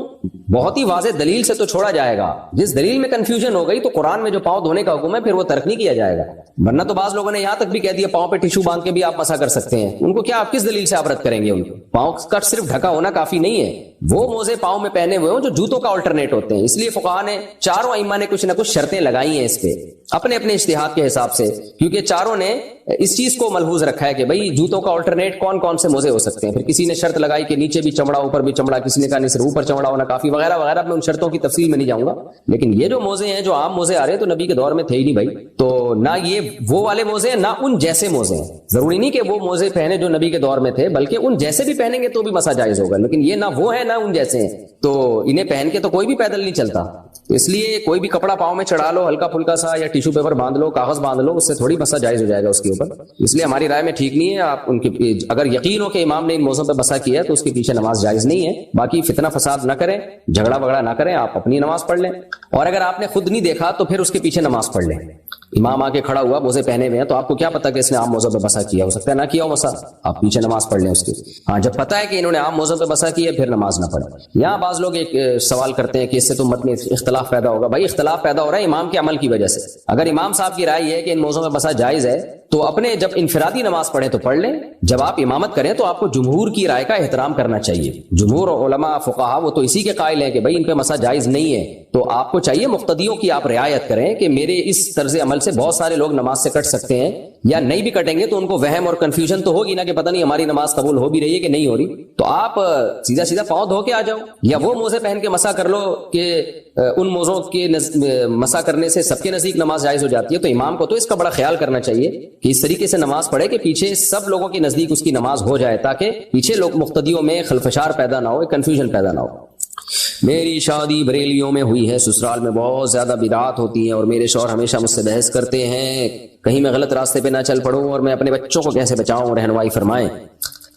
بہت ہی واضح دلیل سے تو چھوڑا جائے گا۔ جس دلیل میں کنفیوژن ہو گئی تو قرآن میں جو پاؤں دھونے کا حکم ہے پھر وہ ترک نہیں کیا جائے گا، ورنہ تو بعض لوگوں نے یہاں تک بھی کہہ دیا پاؤں پہ ٹیشو باندھ کے بھی آپ مسح کر سکتے ہیں، ان کو کیا آپ کس دلیل سے آپ رد کریں گے؟ ان کو پاؤں کا صرف ڈھکا ہونا کافی نہیں ہے، وہ موزے پاؤں میں پہنے ہوئے ہوں جو جوتوں کا آلٹرنیٹ ہوتے ہیں۔ اس لیے فقہاء نے، چاروں ائمہ نے کچھ نہ کچھ شرطیں لگائی ہیں اس پہ اپنے اجتہاد کے حساب سے، کیونکہ چاروں نے اس چیز کو ملحوظ رکھا ہے کہ بھائی جوتوں کا آلٹرنیٹ کون کون سے موزے ہو سکتے ہیں۔ پھر کسی نے شرط لگائی کہ نیچے بھی چمڑا اوپر بھی چمڑا، کسی نے کہا نہیں صرف اوپر چمڑا ہونا کافی، وغیرہ وغیرہ۔ میں ان شرطوں کی تفصیل میں نہیں جاؤں گا، لیکن یہ جو موزے ہیں، جو عام موزے آ رہے ہیں تو نبی کے دور میں تھے ہی نہیں بھائی، تو نہ یہ وہ والے موزے ہیں نہ ان جیسے موزے ہیں۔ ضروری نہیں کہ وہ موزے پہنے جو نبی کے دور میں تھے، بلکہ ان جیسے بھی پہنیں گے تو بھی مسح جائز ہوگا، لیکن یہ نہ وہ ہے نہ ان جیسے ہیں، تو انہیں پہن کے تو کوئی بھی پیدل نہیں چلتا۔ تو اس لیے کوئی بھی کپڑا پاؤں میں چڑھا لو ہلکا پھلکا سا، یا ٹیشو پیپر باندھ لو، کاغذ باندھ لو، اس سے تھوڑی مسح جائز ہو جائے گا اس کے اوپر۔ اس لیے ہماری رائے میں ٹھیک نہیں ہے۔ آپ ان کے اگر یقین ہو کہ امام نے ان موزوں پہ مسح کیا ہے تو اس کے پیچھے نماز جائز نہیں ہے۔ باقی فتنہ فساد نہ کریں، جھگڑا وگڑا نہ کریں، آپ اپنی نماز پڑھ لیں، اور اگر آپ نے خود نہیں دیکھا تو پھر اس کے پیچھے نماز پڑھ لیں۔ امام آ کے کھڑا ہوا موزے پہنے ہوئے ہیں، تو آپ کو کیا پتا کہ اس نے عام موزوں پہ بسا کیا، ہو سکتا ہے نہ کیا ہو مسا، آپ پیچھے نماز پڑھ لیں اس کی۔ ہاں جب پتا ہے کہ انہوں نے عام موزوں پہ بسا کی ہے پھر نماز نہ پڑھیں۔ یہاں بعض لوگ ایک سوال کرتے ہیں کہ اس سے تو مت میں اختلاف پیدا ہوگا۔ بھائی اختلاف پیدا ہو رہا ہے امام کے عمل کی وجہ سے۔ اگر امام صاحب کی رائے یہ ہے کہ ان موزوں پہ بسا جائز ہے تو اپنے جب انفرادی نماز پڑھیں تو پڑھ لیں، جب آپ امامت کریں تو آپ کو جمہور کی رائے کا احترام کرنا چاہیے۔ جمہور علماء فقہا وہ تو اسی کے قائل ہیں کہ بھائی ان پہ مسا جائز نہیں ہے، تو آپ کو چاہیے مقتدیوں کی آپ رعایت کریں کہ میرے اس طرز عمل سے بہت سارے لوگ نماز سے کٹ سکتے ہیں، یا نہیں بھی کٹیں گے تو ان کو وہم اور کنفیوژن تو ہوگی نا کہ پتہ نہیں ہماری نماز قبول ہو بھی رہی ہے کہ نہیں ہو رہی، تو آپ سیدھا سیدھا پاؤں دھو کے آ جاؤ، یا وہ موزے پہن کے مسا کر لو کہ ان موزوں کے مسا کرنے سے سب کے نزدیک نماز جائز ہو جاتی ہے۔ تو امام کو تو اس کا بڑا خیال کرنا چاہیے کہ اس طریقے سے نماز پڑھے کہ پیچھے سب لوگوں کے نزدیک اس کی نماز ہو جائے، تاکہ پیچھے لوگ مقتدیوں میں خلفشار پیدا نہ ہو، کنفیوژن پیدا نہ ہو۔ میری شادی بریلیوں میں ہوئی ہے، سسرال میں بہت زیادہ بدعات ہوتی ہیں اور میرے شوہر ہمیشہ مجھ سے بحث کرتے ہیں، کہیں میں غلط راستے پہ نہ چل پڑوں اور میں اپنے بچوں کو کیسے بچاؤں، رہنمائی فرمائیں۔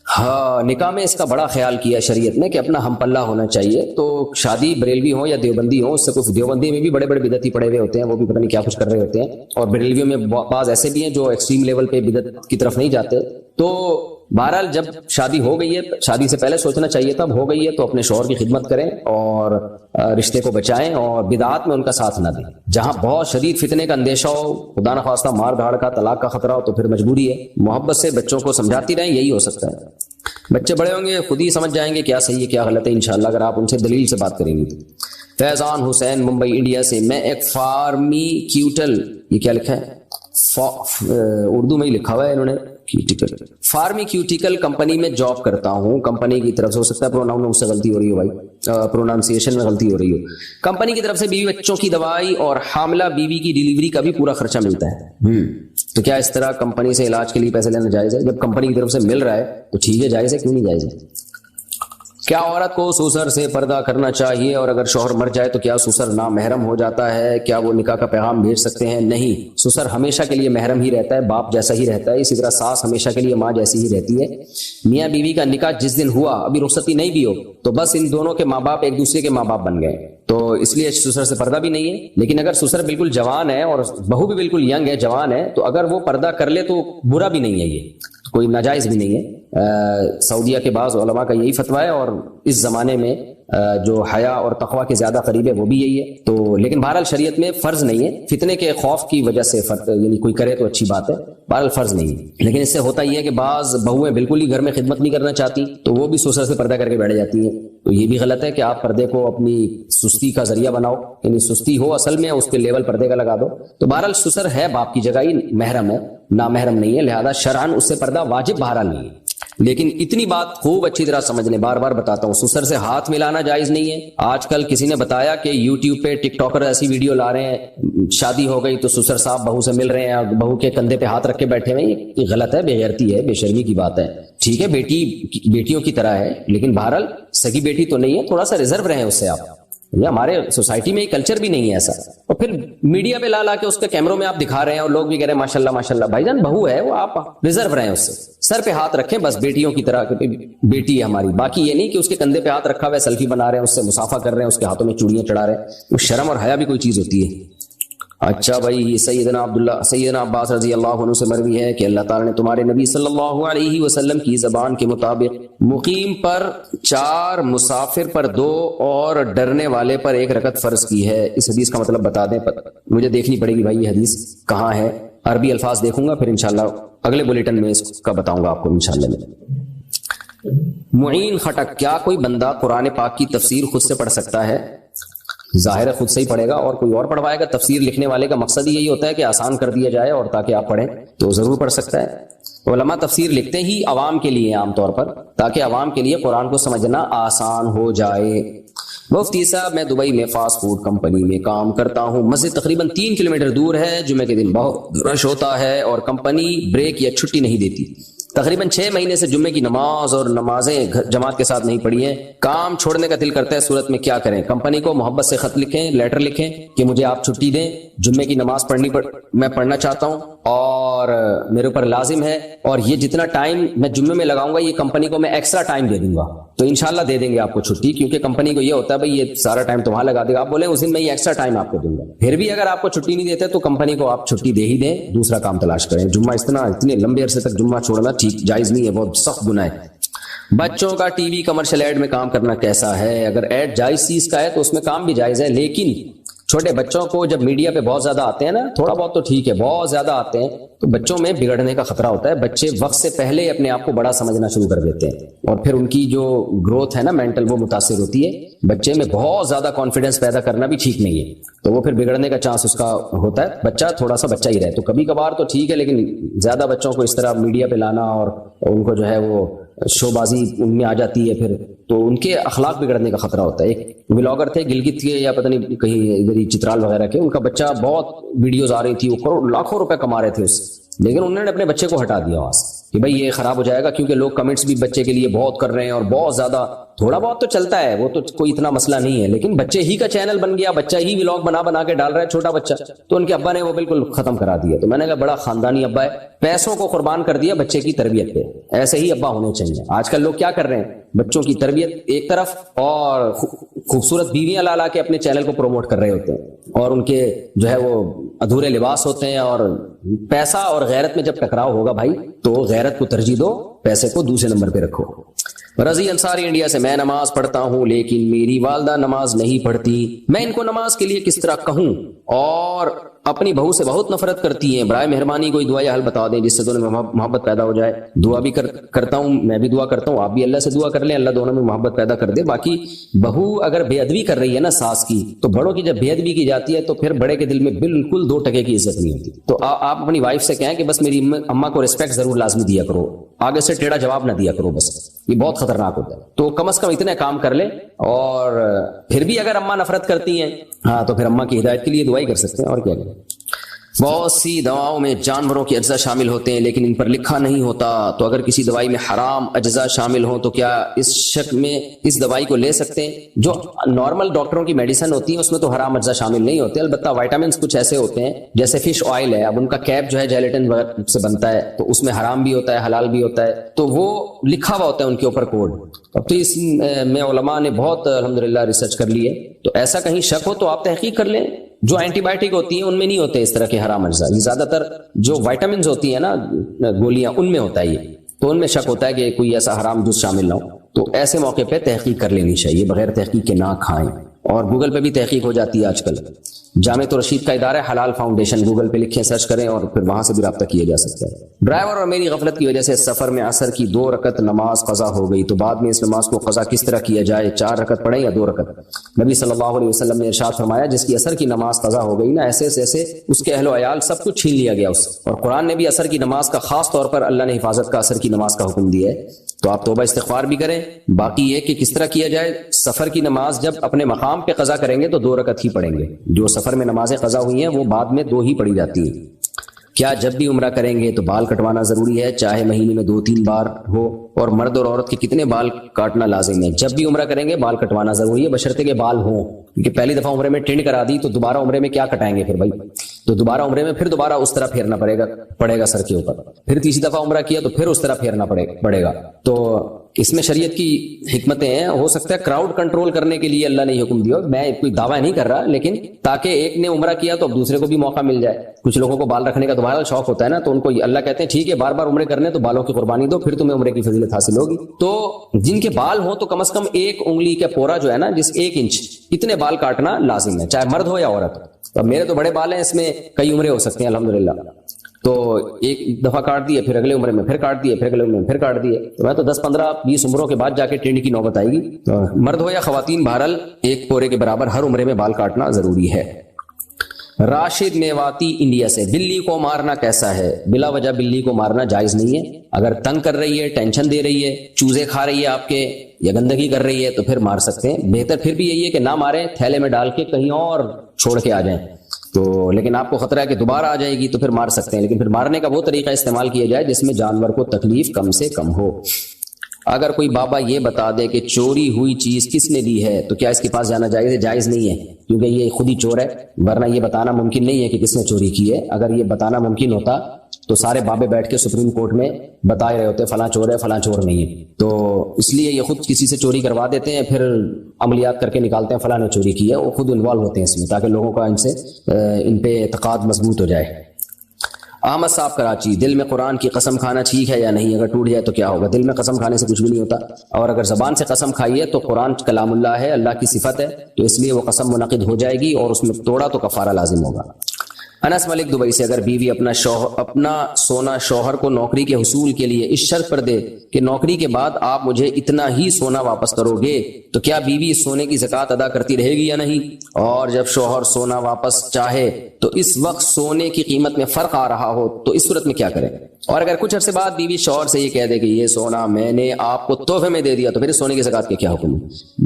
ہاں نکاح میں اس کا بڑا خیال کیا شریعت نے کہ اپنا ہم پلہ ہونا چاہیے، تو شادی بریلوی ہو یا دیوبندی ہو، اس سے کچھ دیوبندی میں بھی بڑے بڑے بدعتی پڑے ہوئے ہوتے ہیں، وہ بھی پتہ نہیں کیا کچھ کر رہے ہوتے ہیں، اور بریلویوں میں بعض ایسے بھی ہیں جو ایکسٹریم لیول پہ بدعت کی طرف نہیں جاتے۔ تو بہرحال جب شادی ہو گئی ہے، شادی سے پہلے سوچنا چاہیے تھا، اب ہو گئی ہے تو اپنے شوہر کی خدمت کریں اور رشتے کو بچائیں اور بدعات میں ان کا ساتھ نہ دیں۔ جہاں بہت شدید فتنے کا اندیشہ ہو، خدا نخواستہ مار دھاڑ کا، طلاق کا خطرہ ہو، تو پھر مجبوری ہے محبت سے بچوں کو سمجھاتی رہیں، یہی ہو سکتا ہے۔ بچے بڑے ہوں گے خود ہی سمجھ جائیں گے کیا صحیح ہے کیا غلط ہے انشاءاللہ، اگر آپ ان سے دلیل سے بات کریں گے تو۔ فیضان حسین ممبئی انڈیا سے، میں ایک فارمیکیوٹل، یہ کیا لکھا ہے اردو میں ہی لکھا ہوا ہے انہوں نے، فارمیکیوٹیکل کمپنی میں جاب کرتا ہوں، کمپنی کی طرف سے، ہو سکتا ہے پروناؤن میں اس سے غلطی ہو رہی ہو بھائی، پروناؤنسیشن میں غلطی ہو رہی ہو، کمپنی کی طرف سے بیوی بچوں کی دوائی اور حاملہ بیوی کی ڈیلیوری کا بھی پورا خرچہ ملتا ہے۔ تو کیا اس طرح کمپنی سے علاج کے لیے پیسے لینا جائز ہے؟ جب کمپنی کی طرف سے مل رہا ہے تو ٹھیک ہے، جائز ہے، کیوں نہیں جائز ہے؟ کیا عورت کو سسر سے پردہ کرنا چاہیے، اور اگر شوہر مر جائے تو کیا سسر نامحرم ہو جاتا ہے؟ کیا وہ نکاح کا پیغام بھیج سکتے ہیں؟ نہیں، سسر ہمیشہ کے لیے محرم ہی رہتا ہے، باپ جیسا ہی رہتا ہے، اسی طرح ساس ہمیشہ کے لیے ماں جیسی ہی رہتی ہے۔ میاں بیوی کا نکاح جس دن ہوا، ابھی رخصتی نہیں بھی ہو، تو بس ان دونوں کے ماں باپ ایک دوسرے کے ماں باپ بن گئے، تو اس لیے سسر سے پردہ بھی نہیں ہے۔ لیکن اگر سسر بالکل جوان ہے اور بہو بھی بالکل ینگ ہے، جوان ہے، تو اگر وہ پردہ کر لے تو برا بھی نہیں ہے، یہ کوئی ناجائز بھی نہیں ہے۔ سعودیہ کے بعض علماء کا یہی فتویٰ ہے، اور اس زمانے میں جو حیا اور تقویٰ کے زیادہ قریب ہے وہ بھی یہی ہے۔ تو لیکن بہرحال شریعت میں فرض نہیں ہے، فتنے کے خوف کی وجہ سے یعنی کوئی کرے تو اچھی بات ہے، بہرحال فرض نہیں ہے۔ لیکن اس سے ہوتا یہ ہے کہ بعض بہویں بالکل ہی گھر میں خدمت نہیں کرنا چاہتی، تو وہ بھی سسر سے پردہ کر کے بیٹھ جاتی ہیں، تو یہ بھی غلط ہے کہ آپ پردے کو اپنی سستی کا ذریعہ بناؤ، یعنی سستی ہو اصل میں اس کے لیول پردے کا لگا دو۔ تو بہرحال سسر ہے باپ کی جگہ ہی محرم ہے، نامحرم نہیں ہے، لہذا شرعاً اس سے پردہ واجب بہرحال نہیں ہے۔ لیکن اتنی بات خوب اچھی طرح سمجھ لیں، بار بار بتاتا ہوں، سسر سے ہاتھ ملانا جائز نہیں ہے۔ آج کل کسی نے بتایا کہ یوٹیوب پہ ٹک ٹاکر ایسی ویڈیو لا رہے ہیں، شادی ہو گئی تو سسر صاحب بہو سے مل رہے ہیں اور بہو کے کندھے پہ ہاتھ رکھ کے بیٹھے ہوئے، یہ غلط ہے، بے غیرتی ہے، بے شرمی کی بات ہے۔ ٹھیک ہے بیٹیوں کی طرح ہے، لیکن بہرحال سگی بیٹی تو نہیں ہے، تھوڑا سا ریزرو رہیں اس سے آپ۔ یہ ہمارے سوسائٹی میں کلچر بھی نہیں ہے ایسا، اور پھر میڈیا پہ لا کے اس کے کیمروں میں آپ دکھا رہے ہیں اور لوگ بھی کہہ رہے ہیں ماشاءاللہ ماشاءاللہ۔ بھائی جان بہو ہے وہ، آپ ریزرو رہیں اس سے، سر پہ ہاتھ رکھیں بس، بیٹیوں کی طرح، بیٹی ہے ہماری، باقی یہ نہیں کہ اس کے کندھے پہ ہاتھ رکھا ہوا ہے، سیلفی بنا رہے ہیں، اس سے مسافہ کر رہے ہیں، اس کے ہاتھوں میں چوڑیاں چڑھا رہے ہیں، وہ شرم اور حیا بھی کوئی چیز ہوتی ہے۔ اچھا بھائی، سیدنا عباس رضی اللہ عنہ سے مروی ہے کہ اللہ تعالیٰ نے تمہارے نبی صلی اللہ علیہ وسلم کی زبان کے مطابق مقیم پر 4، مسافر پر 2 اور ڈرنے والے پر 1 رکعت فرض کی ہے۔ اس حدیث کا مطلب بتا دیں، مجھے دیکھنی پڑے گی بھائی یہ حدیث کہاں ہے، عربی الفاظ دیکھوں گا، پھر انشاءاللہ اگلے بلیٹن میں اس کا بتاؤں گا آپ کو انشاءاللہ میں۔ معین خٹک، کیا کوئی بندہ قرآن پاک کی تفسیر خود سے پڑھ سکتا ہے؟ ظاہر ہے خود سے ہی پڑھے گا، اور کوئی اور پڑھوائے گا؟ تفسیر لکھنے والے کا مقصد ہی یہی ہوتا ہے کہ آسان کر دیا جائے اور تاکہ آپ پڑھیں، تو ضرور پڑھ سکتا ہے۔ علماء تفسیر لکھتے ہی عوام کے لیے عام طور پر، تاکہ عوام کے لیے قرآن کو سمجھنا آسان ہو جائے۔ مفتی صاحب، میں دبئی میں فاسٹ فوڈ کمپنی میں کام کرتا ہوں، مسجد تقریباً 3 کلومیٹر دور ہے، جمعے کے دن بہت رش ہوتا ہے اور کمپنی بریک یا چھٹی نہیں دیتی۔ تقریباً 6 مہینے سے جمعے کی نماز اور نمازیں جماعت کے ساتھ نہیں پڑھی ہیں، کام چھوڑنے کا دل کرتا ہے، صورت میں کیا کریں؟ کمپنی کو محبت سے خط لکھیں، لیٹر لکھیں کہ مجھے آپ چھٹی دیں، جمعے کی نماز میں پڑھنا چاہتا ہوں، اور میرے اوپر لازم ہے، اور یہ جتنا ٹائم میں جمعے میں لگاؤں گا یہ کمپنی کو میں ایکسٹرا ٹائم دے دوں گا، تو انشاءاللہ دے دیں گے آپ کو چھٹی، کیونکہ کمپنی کو یہ ہوتا ہے بھائی یہ سارا ٹائم تو وہاں لگا دے گا، آپ بولیں اس دن میں یہ ایکسٹرا ٹائم آپ کو دوں گا، پھر بھی اگر آپ کو چھٹی نہیں دیتے تو کمپنی کو آپ چھٹی دے ہی دیں، دوسرا کام تلاش کریں۔ جمعہ اتنے لمبے عرصے تک جمعہ چھوڑنا ٹھیک جائز نہیں ہے، بہت سخت گناہ ہے۔ بچوں کا ٹی وی کمرشل ایڈ میں کام کرنا کیسا ہے؟ اگر ایڈ جائز چیز کا ہے تو اس میں کام بھی جائز ہے، لیکن چھوٹے بچوں کو جب میڈیا پہ بہت زیادہ آتے ہیں نا، تھوڑا بہت تو ٹھیک ہے، بہت زیادہ آتے ہیں تو بچوں میں بگڑنے کا خطرہ ہوتا ہے، بچے وقت سے پہلے ہی اپنے آپ کو بڑا سمجھنا شروع کر دیتے ہیں، اور پھر ان کی جو گروتھ ہے نا مینٹل، وہ متاثر ہوتی ہے، بچے میں بہت زیادہ کانفیڈنس پیدا کرنا بھی ٹھیک نہیں ہے، تو وہ پھر بگڑنے کا چانس اس کا ہوتا ہے، بچہ تھوڑا سا بچہ ہی رہے، تو کبھی کبھار تو ٹھیک ہے، لیکن زیادہ بچوں کو اس طرح میڈیا پہ لانا اور ان کو جو ہے وہ شو بازی ان میں آ جاتی ہے پھر، تو ان کے اخلاق بگڑنے کا خطرہ ہوتا ہے۔ ایک ولاگر تھے گلگت کے یا پتہ نہیں کہیں ادھر ہی چترال وغیرہ کے، ان کا بچہ بہت ویڈیوز آ رہی تھی، وہ لاکھوں روپے کما رہے تھے اس سے، لیکن انہوں نے اپنے بچے کو ہٹا دیا وہاں سے کہ بھائی یہ خراب ہو جائے گا، کیونکہ لوگ کمنٹس بھی بچے کے لیے بہت کر رہے ہیں اور بہت زیادہ، تھوڑا بہت تو چلتا ہے، وہ تو کوئی اتنا مسئلہ نہیں ہے، لیکن بچے ہی کا چینل بن گیا، بچہ ہی ولاگ بنا کے ڈال رہا ہے چھوٹا بچہ، تو ان کے ابا نے وہ بالکل ختم کرا دیا۔ تو میں نے کہا بڑا خاندانی ابا ہے، پیسوں کو قربان کر دیا بچے کی تربیت پہ، ایسے ہی ابا ہونے چاہیے۔ آج کل لوگ کیا کر رہے ہیں، بچوں کی تربیت ایک طرف اور خوبصورت بیویاں لا کے اپنے چینل کو پروموٹ کر رہے ہوتے ہیں، اور ان کے جو ہے وہ ادھورے لباس ہوتے ہیں، اور پیسہ اور غیرت میں جب ٹکراؤ ہوگا بھائی تو غیرت کو ترجیح دو، پیسے کو دوسرے نمبر پہ رکھو۔ رضی انصاری انڈیا سے، میں نماز پڑھتا ہوں لیکن میری والدہ نماز نہیں پڑھتی، میں ان کو نماز کے لیے کس طرح کہوں، اور اپنی بہو سے بہت نفرت کرتی ہیں، برائے مہربانی کوئی دعا یا حل بتا دیں جس سے دونوں میں محبت پیدا ہو جائے۔ دعا بھی کرتا ہوں، میں بھی دعا کرتا ہوں، آپ بھی اللہ سے دعا کر لیں، اللہ دونوں میں محبت پیدا کر دے۔ باقی بہو اگر بے ادبی کر رہی ہے نا ساس کی، تو بڑوں کی جب بے ادبی کی جاتی ہے تو پھر بڑے کے دل میں بالکل 2 ٹکے کی عزت نہیں ہوتی۔ تو آپ اپنی وائف سے کہیں کہ بس میری اماں کو رسپیکٹ ضرور لازمی دیا کرو، آگے سے ٹیڑھا جواب نہ دیا کرو، بس یہ بہت خطرناک ہوتا ہے۔ تو کم از کم اتنے کام کر لیں، اور پھر بھی اگر اماں نفرت کرتی ہیں ہاں تو پھر اماں کی ہدایت کے لیے دعائی کر سکتے ہیں، اور کیا کریں۔ بہت سی دواؤں میں جانوروں کے اجزاء شامل ہوتے ہیں لیکن ان پر لکھا نہیں ہوتا، تو اگر کسی دوائی میں حرام اجزاء شامل ہوں تو کیا اس شک میں اس دوائی کو لے سکتے ہیں؟ جو نارمل ڈاکٹروں کی میڈیسن ہوتی ہیں اس میں تو حرام اجزاء شامل نہیں ہوتے، البتہ وائٹامنس کچھ ایسے ہوتے ہیں جیسے فش آئل ہے، اب ان کا کیپ جو ہے جیلیٹن سے بنتا ہے، تو اس میں حرام بھی ہوتا ہے حلال بھی ہوتا ہے، تو وہ لکھا ہوا ہوتا ہے ان کے اوپر کوڈ۔ اب تو اس میں علماء نے بہت الحمدللہ ریسرچ کر لی ہے، تو ایسا کہیں شک ہو تو آپ تحقیق کر لیں۔ جو اینٹی بایوٹک ہوتی ہیں ان میں نہیں ہوتے اس طرح کے حرام اجزاء، یہ زیادہ تر جو وائٹامنز ہوتی ہیں نا گولیاں، ان میں ہوتا ہے یہ، تو ان میں شک ہوتا ہے کہ کوئی ایسا حرام جز شامل نہ ہو، تو ایسے موقع پہ تحقیق کر لینی چاہیے، بغیر تحقیق کے نہ کھائیں۔ اور گوگل پہ بھی تحقیق ہو جاتی ہے آج کل، جامع رشید کا ادارہ حلال فاؤنڈیشن، گوگل پہ لکھیں، سرچ کریں اور پھر وہاں سے بھی رابطہ کیا جا سکتا ہے۔ ڈرائیور اور میری غفلت کی وجہ سے سفر میں عصر کی 2 رکعت نماز قضا ہو گئی، تو بعد میں اس نماز کو قضا کس طرح کیا جائے؟ 4 رکعت پڑھیں یا 2 رکعت؟ نبی صلی اللہ علیہ وسلم نے ارشاد فرمایا جس کی عصر کی نماز قضا ہو گئی نا، ایسے ایسے اس کے اہل و عیال سب کچھ چھین لیا گیا اس سے۔ اور قرآن نے بھی عصر کی نماز کا خاص طور پر اللہ نے حفاظت کا عصر کی نماز کا حکم دیا ہے، تو آپ توبہ استغفار بھی کریں۔ باقی یہ کہ کس طرح کیا جائے، سفر کی نماز جب اپنے مقام پہ قضا کریں گے تو 2 رکعت ہی پڑھیں گے، جو سفر میں نمازیں قضا ہوئی ہیں وہ بعد میں 2 ہی پڑھی جاتی ہیں۔ کیا جب بھی عمرہ کریں گے تو بال کٹوانا ضروری ہے، چاہے مہینے میں 2-3 بار ہو؟ اور مرد اور عورت کے کتنے بال کاٹنا لازم ہے؟ جب بھی عمرہ کریں گے بال کٹوانا ضروری ہے، بشرطے کے بال ہوں، کیونکہ پہلی دفعہ عمرے میں ٹینڈ کرا دی تو دوبارہ عمرے میں کیا کٹائیں گے پھر بھائی، تو دوبارہ عمرے میں پھر دوبارہ اس طرح پھیرنا پڑے گا سر کے اوپر، پھر تیسری دفعہ عمرہ کیا تو پھر اس طرح پھیرنا پڑے گا۔ تو اس میں شریعت کی حکمتیں ہیں، ہو سکتا ہے کراؤڈ کنٹرول کرنے کے لیے اللہ نے حکم دیا، میں کوئی دعویٰ نہیں کر رہا، لیکن تاکہ ایک نے عمرہ کیا تو اب دوسرے کو بھی موقع مل جائے۔ کچھ لوگوں کو بال رکھنے کا دوبارہ شوق ہوتا ہے نا، تو ان کو اللہ کہتے ہیں ٹھیک ہے بار بار عمرے کرنے تو بالوں کی قربانی دو، پھر تمہیں عمرے کی فضیلت حاصل ہوگی۔ تو جن کے بال ہوں تو کم از کم 1 انگلی کا پورا جو ہے نا، جس 1 انچ اتنے بال کاٹنا لازم ہے، چاہے مرد ہو یا عورت ہو۔ اب میرے تو بڑے بال ہیں، اس میں کئی عمرے ہو سکتے ہیں الحمدللہ، تو ایک دفعہ کاٹ دیے، پھر اگلے عمرے میں پھر کاٹ دیے، پھر اگلے عمرے میں پھر کاٹ دیے، تو میں تو 10-15-20 عمروں کے بعد جا کے ٹینڈ کی نوبت آئے گی۔ تو مرد ہو یا خواتین، بہرحال 1 پورے کے برابر ہر عمرے میں بال کاٹنا ضروری ہے۔ راشد میواتی انڈیا سے، بلی کو مارنا کیسا ہے؟ بلا وجہ بلی کو مارنا جائز نہیں ہے، اگر تنگ کر رہی ہے، ٹینشن دے رہی ہے، چوزے کھا رہی ہے آپ کے، یا گندگی کر رہی ہے تو پھر مار سکتے ہیں۔ بہتر پھر بھی یہی ہے کہ نہ ماریں، تھیلے میں ڈال کے کہیں اور چھوڑ کے آ جائیں، تو لیکن آپ کو خطرہ ہے کہ دوبارہ آ جائے گی تو پھر مار سکتے ہیں، لیکن پھر مارنے کا وہ طریقہ استعمال کیا جائے جس میں جانور کو تکلیف کم سے کم ہو۔ اگر کوئی بابا یہ بتا دے کہ چوری ہوئی چیز کس نے دی ہے تو کیا اس کے پاس جانا جائز ہے؟ جائز نہیں ہے، کیونکہ یہ خود ہی چور ہے، ورنہ یہ بتانا ممکن نہیں ہے کہ کس نے چوری کی ہے۔ اگر یہ بتانا ممکن ہوتا تو سارے بابے بیٹھ کے سپریم کورٹ میں بتا رہے ہوتے فلاں چور ہے فلاں چور نہیں ہے۔ تو اس لیے یہ خود کسی سے چوری کروا دیتے ہیں، پھر عملیات کر کے نکالتے ہیں فلاں نے چوری کی ہے، وہ خود انوالو ہوتے ہیں اس میں، تاکہ لوگوں کا ان پہ اعتقاد مضبوط ہو جائے۔ احمد صاحب کراچی، دل میں قرآن کی قسم کھانا ٹھیک ہے یا نہیں؟ اگر ٹوٹ جائے تو کیا ہوگا؟ دل میں قسم کھانے سے کچھ بھی نہیں ہوتا، اور اگر زبان سے قسم کھائی ہے تو قرآن کلام اللہ ہے، اللہ کی صفت ہے، تو اس لیے وہ قسم منعقد ہو جائے گی، اور اس میں توڑا تو کفارہ لازم ہوگا۔ انس ملک دبئی سے، اگر بیوی اپنا سونا شوہر کو نوکری کے حصول کے لیے اس شرط پر دے کہ نوکری کے بعد آپ مجھے اتنا ہی سونا واپس کرو گے، تو کیا بیوی اس سونے کی زکوٰۃ ادا کرتی رہے گی یا نہیں؟ اور جب شوہر سونا واپس چاہے تو اس وقت سونے کی قیمت میں فرق آ رہا ہو تو اس صورت میں کیا کریں؟ اور اگر کچھ عرصے بعد بیوی شوہر سے یہ کہہ دے کہ یہ سونا میں نے آپ کو تحفے میں دے دیا، تو پھر اس سونے کی زکوٰۃ کے کیا حکم ہے؟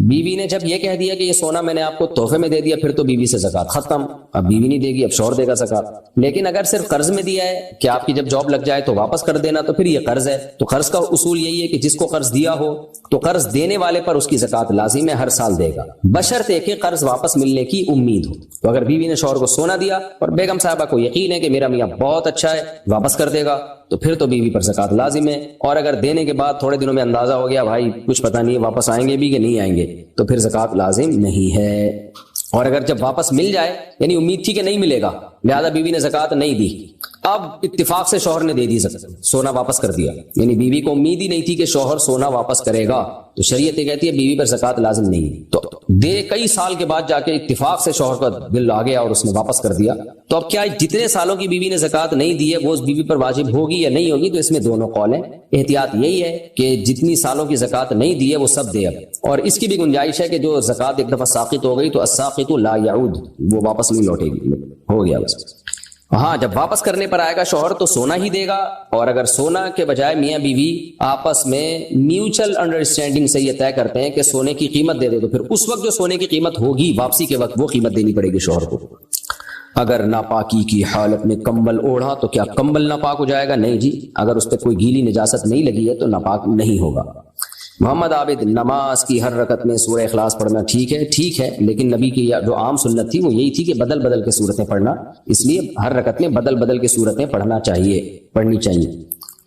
بیوی نے جب یہ کہہ دیا کہ یہ سونا میں نے آپ کو تحفے میں دے دیا، پھر تو بیوی سے زکوٰۃ ختم، اب بیوی نہیں دے گی، اب شوہر دے گا زکوٰۃ۔ لیکن اگر صرف قرض میں دیا ہے کہ آپ کی جب جاب لگ جائے تو واپس کر دینا، تو پھر یہ قرض ہے، تو قرض کا اصول یہی ہے کہ جس کو قرض دیا ہو تو قرض دینے والے پر اس کی زکوٰۃ لازم ہے، ہر سال دے گا، بشرطے کہ قرض واپس ملنے کی امید ہو۔ تو اگر بیوی نے شوہر کو سونا دیا اور بیگم صاحبہ کو یقین ہے کہ میرا میاں بہت اچھا ہے، واپس کر دے گا، تو پھر تو بیوی پر زکوٰۃ لازم ہے۔ اور اگر دینے کے بعد تھوڑے دنوں میں اندازہ ہو گیا بھائی کچھ پتہ نہیں واپس آئیں گے بھی کہ نہیں آئیں گے، تو پھر زکوٰۃ لازم نہیں ہے۔ اور اگر جب واپس مل جائے، یعنی امید تھی کہ نہیں ملے گا، لہذا بیوی نے زکوٰۃ نہیں دی، اب اتفاق سے شوہر نے دے دی سونا واپس کر دیا، یعنی بیوی کو امید ہی نہیں تھی کہ شوہر سونا واپس کرے گا، تو شریعت یہ کہتی ہے بیوی پر زکوٰۃ لازم نہیں ہے۔ تو دے کئی سال کے بعد جا کے اتفاق سے شوہر کا دل آ گیا اور اس نے واپس کر دیا، تو اب کیا جتنے سالوں کی بیوی نے زکوٰۃ نہیں دی ہے وہ اس بیوی پر واجب ہوگی یا نہیں ہوگی؟ تو اس میں دونوں قول ہیں۔ احتیاط یہی ہے کہ جتنی سالوں کی زکوٰۃ نہیں دی ہے وہ سب دے اب، اور اس کی بھی گنجائش ہے کہ جو زکوٰۃ ایک دفعہ ساقط ہو گئی تو الساقط لا یعود، وہ واپس نہیں لوٹے گی، ہو گیا بس۔ ہاں، جب واپس کرنے پر آئے گا شوہر تو سونا ہی دے گا، اور اگر سونا کے بجائے میاں بیوی آپس میں میوچل انڈرسٹینڈنگ سے یہ طے کرتے ہیں کہ سونے کی قیمت دے دے، تو پھر اس وقت جو سونے کی قیمت ہوگی واپسی کے وقت وہ قیمت دینی پڑے گی شوہر کو۔ اگر ناپاکی کی حالت میں کمبل اوڑھا تو کیا کمبل ناپاک ہو جائے گا؟ نہیں جی، اگر اس پہ کوئی گیلی نجاست نہیں لگی ہے تو ناپاک نہیں ہوگا۔ محمد عابد، نماز کی ہر رکعت میں سورہ اخلاص پڑھنا ٹھیک ہے، لیکن نبی کی جو عام سنت تھی وہ یہی تھی کہ بدل بدل کے سورتیں پڑھنا، اس لیے ہر رکعت میں بدل بدل کے سورتیں پڑھنی چاہیے۔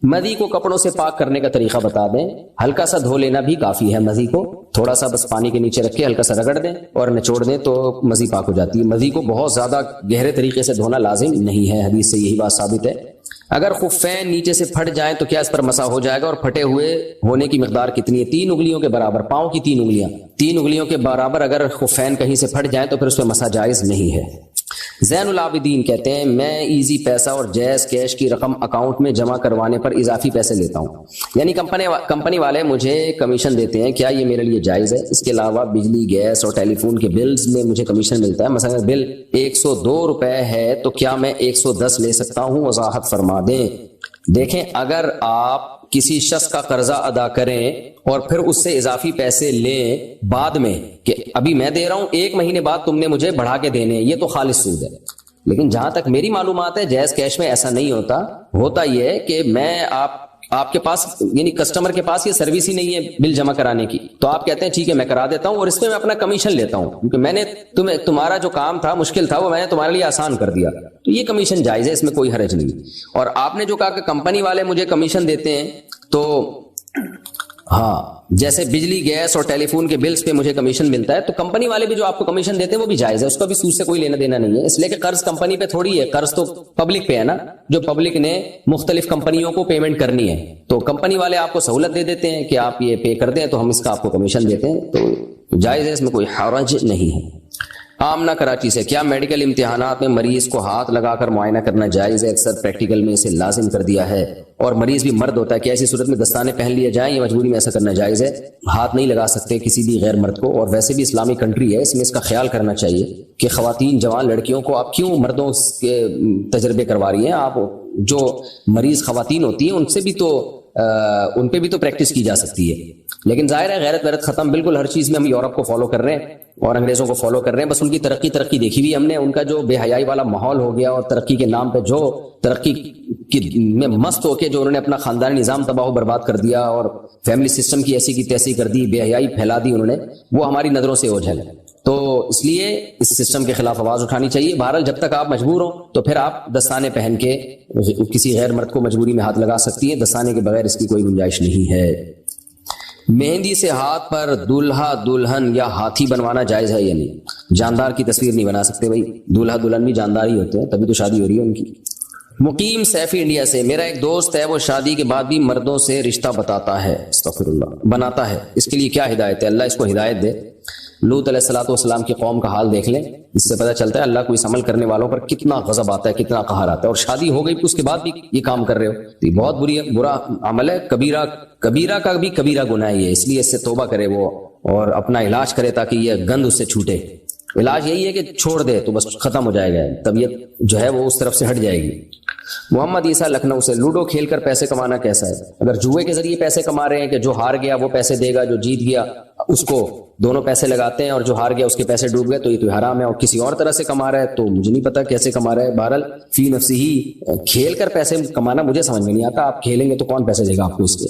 مدی کو کپڑوں سے پاک کرنے کا طریقہ بتا دیں۔ ہلکا سا دھو لینا بھی کافی ہے، مدی کو تھوڑا سا بس پانی کے نیچے رکھ کے ہلکا سا رگڑ دیں اور نچوڑ دیں تو مدی پاک ہو جاتی ہے۔ مدی کو بہت زیادہ گہرے طریقے سے دھونا لازم نہیں ہے، حدیث سے یہی بات ثابت ہے۔ اگر خفین نیچے سے پھٹ جائیں تو کیا اس پر مسح ہو جائے گا؟ اور پھٹے ہوئے ہونے کی مقدار کتنی ہے؟ 3 انگلیوں کے برابر، پاؤں کی 3 انگلیاں، 3 انگلیوں کے برابر اگر خفین کہیں سے پھٹ جائیں تو پھر اس پہ مسح جائز نہیں ہے۔ زین العابدین کہتے ہیں میں ایزی پیسہ اور جیز کیش کی رقم اکاؤنٹ میں جمع کروانے پر اضافی پیسے لیتا ہوں، یعنی کمپنی والے مجھے کمیشن دیتے ہیں، کیا یہ میرے لیے جائز ہے؟ اس کے علاوہ بجلی، گیس اور ٹیلی فون کے بلز میں مجھے کمیشن ملتا ہے، مثلا بل 102 روپے ہے تو کیا میں 110 لے سکتا ہوں؟ وضاحت فرما دیں۔ دیکھیں، اگر آپ کسی شخص کا قرضہ ادا کریں اور پھر اس سے اضافی پیسے لیں بعد میں کہ ابھی میں دے رہا ہوں 1 مہینے بعد تم نے مجھے بڑھا کے دینے، یہ تو خالص سود ہے۔ لیکن جہاں تک میری معلومات ہے جائز کیش میں ایسا نہیں ہوتا یہ ہے کہ میں آپ کے پاس، یعنی کسٹمر کے پاس یہ سروس ہی نہیں ہے بل جمع کرانے کی، تو آپ کہتے ہیں ٹھیک ہے میں کرا دیتا ہوں اور اس میں اپنا کمیشن لیتا ہوں کیونکہ میں نے تمہارا جو کام تھا مشکل تھا وہ میں نے تمہارے لیے آسان کر دیا، تو یہ کمیشن جائز ہے، اس میں کوئی حرج نہیں۔ اور آپ نے جو کہا کہ کمپنی والے مجھے کمیشن دیتے ہیں، تو ہاں جیسے بجلی، گیس اور ٹیلی فون کے بلز پہ مجھے کمیشن ملتا ہے، تو کمپنی والے بھی جو آپ کو کمیشن دیتے ہیں وہ بھی جائز ہے، اس کا بھی سود سے کوئی لینا دینا نہیں ہے، اس لیے کہ قرض کمپنی پہ تھوڑی ہے، قرض تو پبلک پہ ہے نا، جو پبلک نے مختلف کمپنیوں کو پیمنٹ کرنی ہے، تو کمپنی والے آپ کو سہولت دے دیتے ہیں کہ آپ یہ پے کر دیں تو ہم اس کا آپ کو کمیشن دیتے ہیں، تو جائز ہے، اس میں کوئی حرج نہیں ہے۔ آمنہ کراچی سے، کیا میڈیکل امتحانات میں مریض کو ہاتھ لگا کر معائنہ کرنا جائز ہے؟ اکثر پریکٹیکل میں اسے لازم کر دیا ہے اور مریض بھی مرد ہوتا ہے، کیا ایسی صورت میں دستانے پہن لیے جائیں یا مجبوری میں ایسا کرنا جائز ہے؟ ہاتھ نہیں لگا سکتے کسی بھی غیر مرد کو، اور ویسے بھی اسلامی کنٹری ہے، اس میں اس کا خیال کرنا چاہیے کہ خواتین جوان لڑکیوں کو آپ کیوں مردوں کے تجربے کروا رہی ہیں؟ آپ جو مریض خواتین ہوتی ہیں ان پہ بھی تو پریکٹس کی جا سکتی ہے، لیکن ظاہر ہے غیرت ویرت ختم بالکل ہر چیز میں، ہم یورپ کو فالو کر رہے ہیں اور انگریزوں کو فالو کر رہے ہیں، بس ان کی ترقی دیکھی ہوئی ہم نے، ان کا جو بے حیائی والا ماحول ہو گیا اور ترقی کے نام پہ جو ترقی میں مست ہو کے جو انہوں نے اپنا خاندانی نظام تباہ و برباد کر دیا اور فیملی سسٹم کی ایسی کی تیسی کر دی، بے حیائی پھیلا دی انہوں نے، وہ ہماری نظروں سے اوجھل ہے۔ تو اس لیے اس سسٹم کے خلاف آواز اٹھانی چاہیے. بہرحال جب تک آپ مجبور ہوں تو پھر آپ دستانے پہن کے کسی غیر مرد کو مجبوری میں ہاتھ لگا سکتی ہیں. دستانے کے بغیر اس کی کوئی گنجائش نہیں ہے. مہندی سے ہاتھ پر دولہا دلہن یا ہاتھی بنوانا جائز ہے یا نہیں؟ جاندار کی تصویر نہیں بنا سکتے بھائی, دولہا دلہن بھی جاندار ہی ہوتے ہیں, تبھی تو شادی ہو رہی ہے ان کی. مقیم سیفی انڈیا سے, میرا ایک دوست ہے وہ شادی کے بعد بھی مردوں سے رشتہ بتاتا ہے, استغفر اللہ, بناتا ہے, اس کے لیے کیا ہدایت ہے؟ اللہ اس کو ہدایت دے. لوط علیہ الصلوۃ والسلام کی قوم کا حال دیکھ لیں, اس سے پتہ چلتا ہے اللہ کو اس عمل کرنے والوں پر کتنا غضب آتا ہے, کتنا قہر آتا ہے. اور شادی ہو گئی اس کے بعد بھی یہ کام کر رہے ہو, تو یہ بہت برا عمل ہے. کبیرہ کا بھی کبیرہ گناہ ہے, اس لیے اس سے توبہ کرے وہ اور اپنا علاج کرے تاکہ یہ گند اس سے چھوٹے. علاج یہی ہے کہ چھوڑ دے تو بس ختم ہو جائے گا, طبیعت جو ہے وہ اس طرف سے ہٹ جائے گی. محمد عیسیٰ لکھنؤ سے, لوڈو کھیل کر پیسے کمانا کیسا ہے؟ اگر جوئے کے ذریعے پیسے کما رہے ہیں کہ جو ہار گیا وہ پیسے دے گا, جو جیت گیا اس کو دونوں پیسے لگاتے ہیں, اور جو ہار گیا اس کے پیسے ڈوب گئے, تو یہ تو حرام ہے. اور کسی اور طرح سے کما رہا ہے تو مجھے نہیں پتا کیسے کما رہا ہے. بہرحال فی نفسی ہی کھیل کر پیسے کمانا مجھے سمجھ میں نہیں آتا. آپ کھیلیں گے تو کون پیسے دے گا آپ کو اس کے؟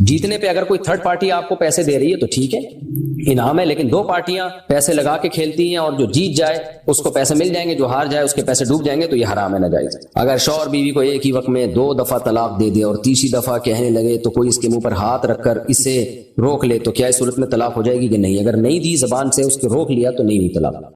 جیتنے پہ اگر کوئی تھرڈ پارٹی آپ کو پیسے دے رہی ہے تو ٹھیک ہے, انعام ہے, لیکن دو پارٹیاں پیسے لگا کے کھیلتی ہیں اور جو جیت جائے اس کو پیسے مل جائیں گے, جو ہار جائے اس کے پیسے ڈوب جائیں گے, تو یہ حرام ہے, ناجائز. اگر شوہر بیوی کو ایک ہی وقت میں 2 دفعہ طلاق دے دے اور تیسری دفعہ کہنے لگے تو کوئی اس کے منہ پر ہاتھ رکھ کر اسے روک لے, تو کیا اس صورت میں طلاق ہو جائے گی کہ نہیں؟ اگر نہیں دی زبان سے اس کے روک لیا تو نہیں ہوئی طلاق.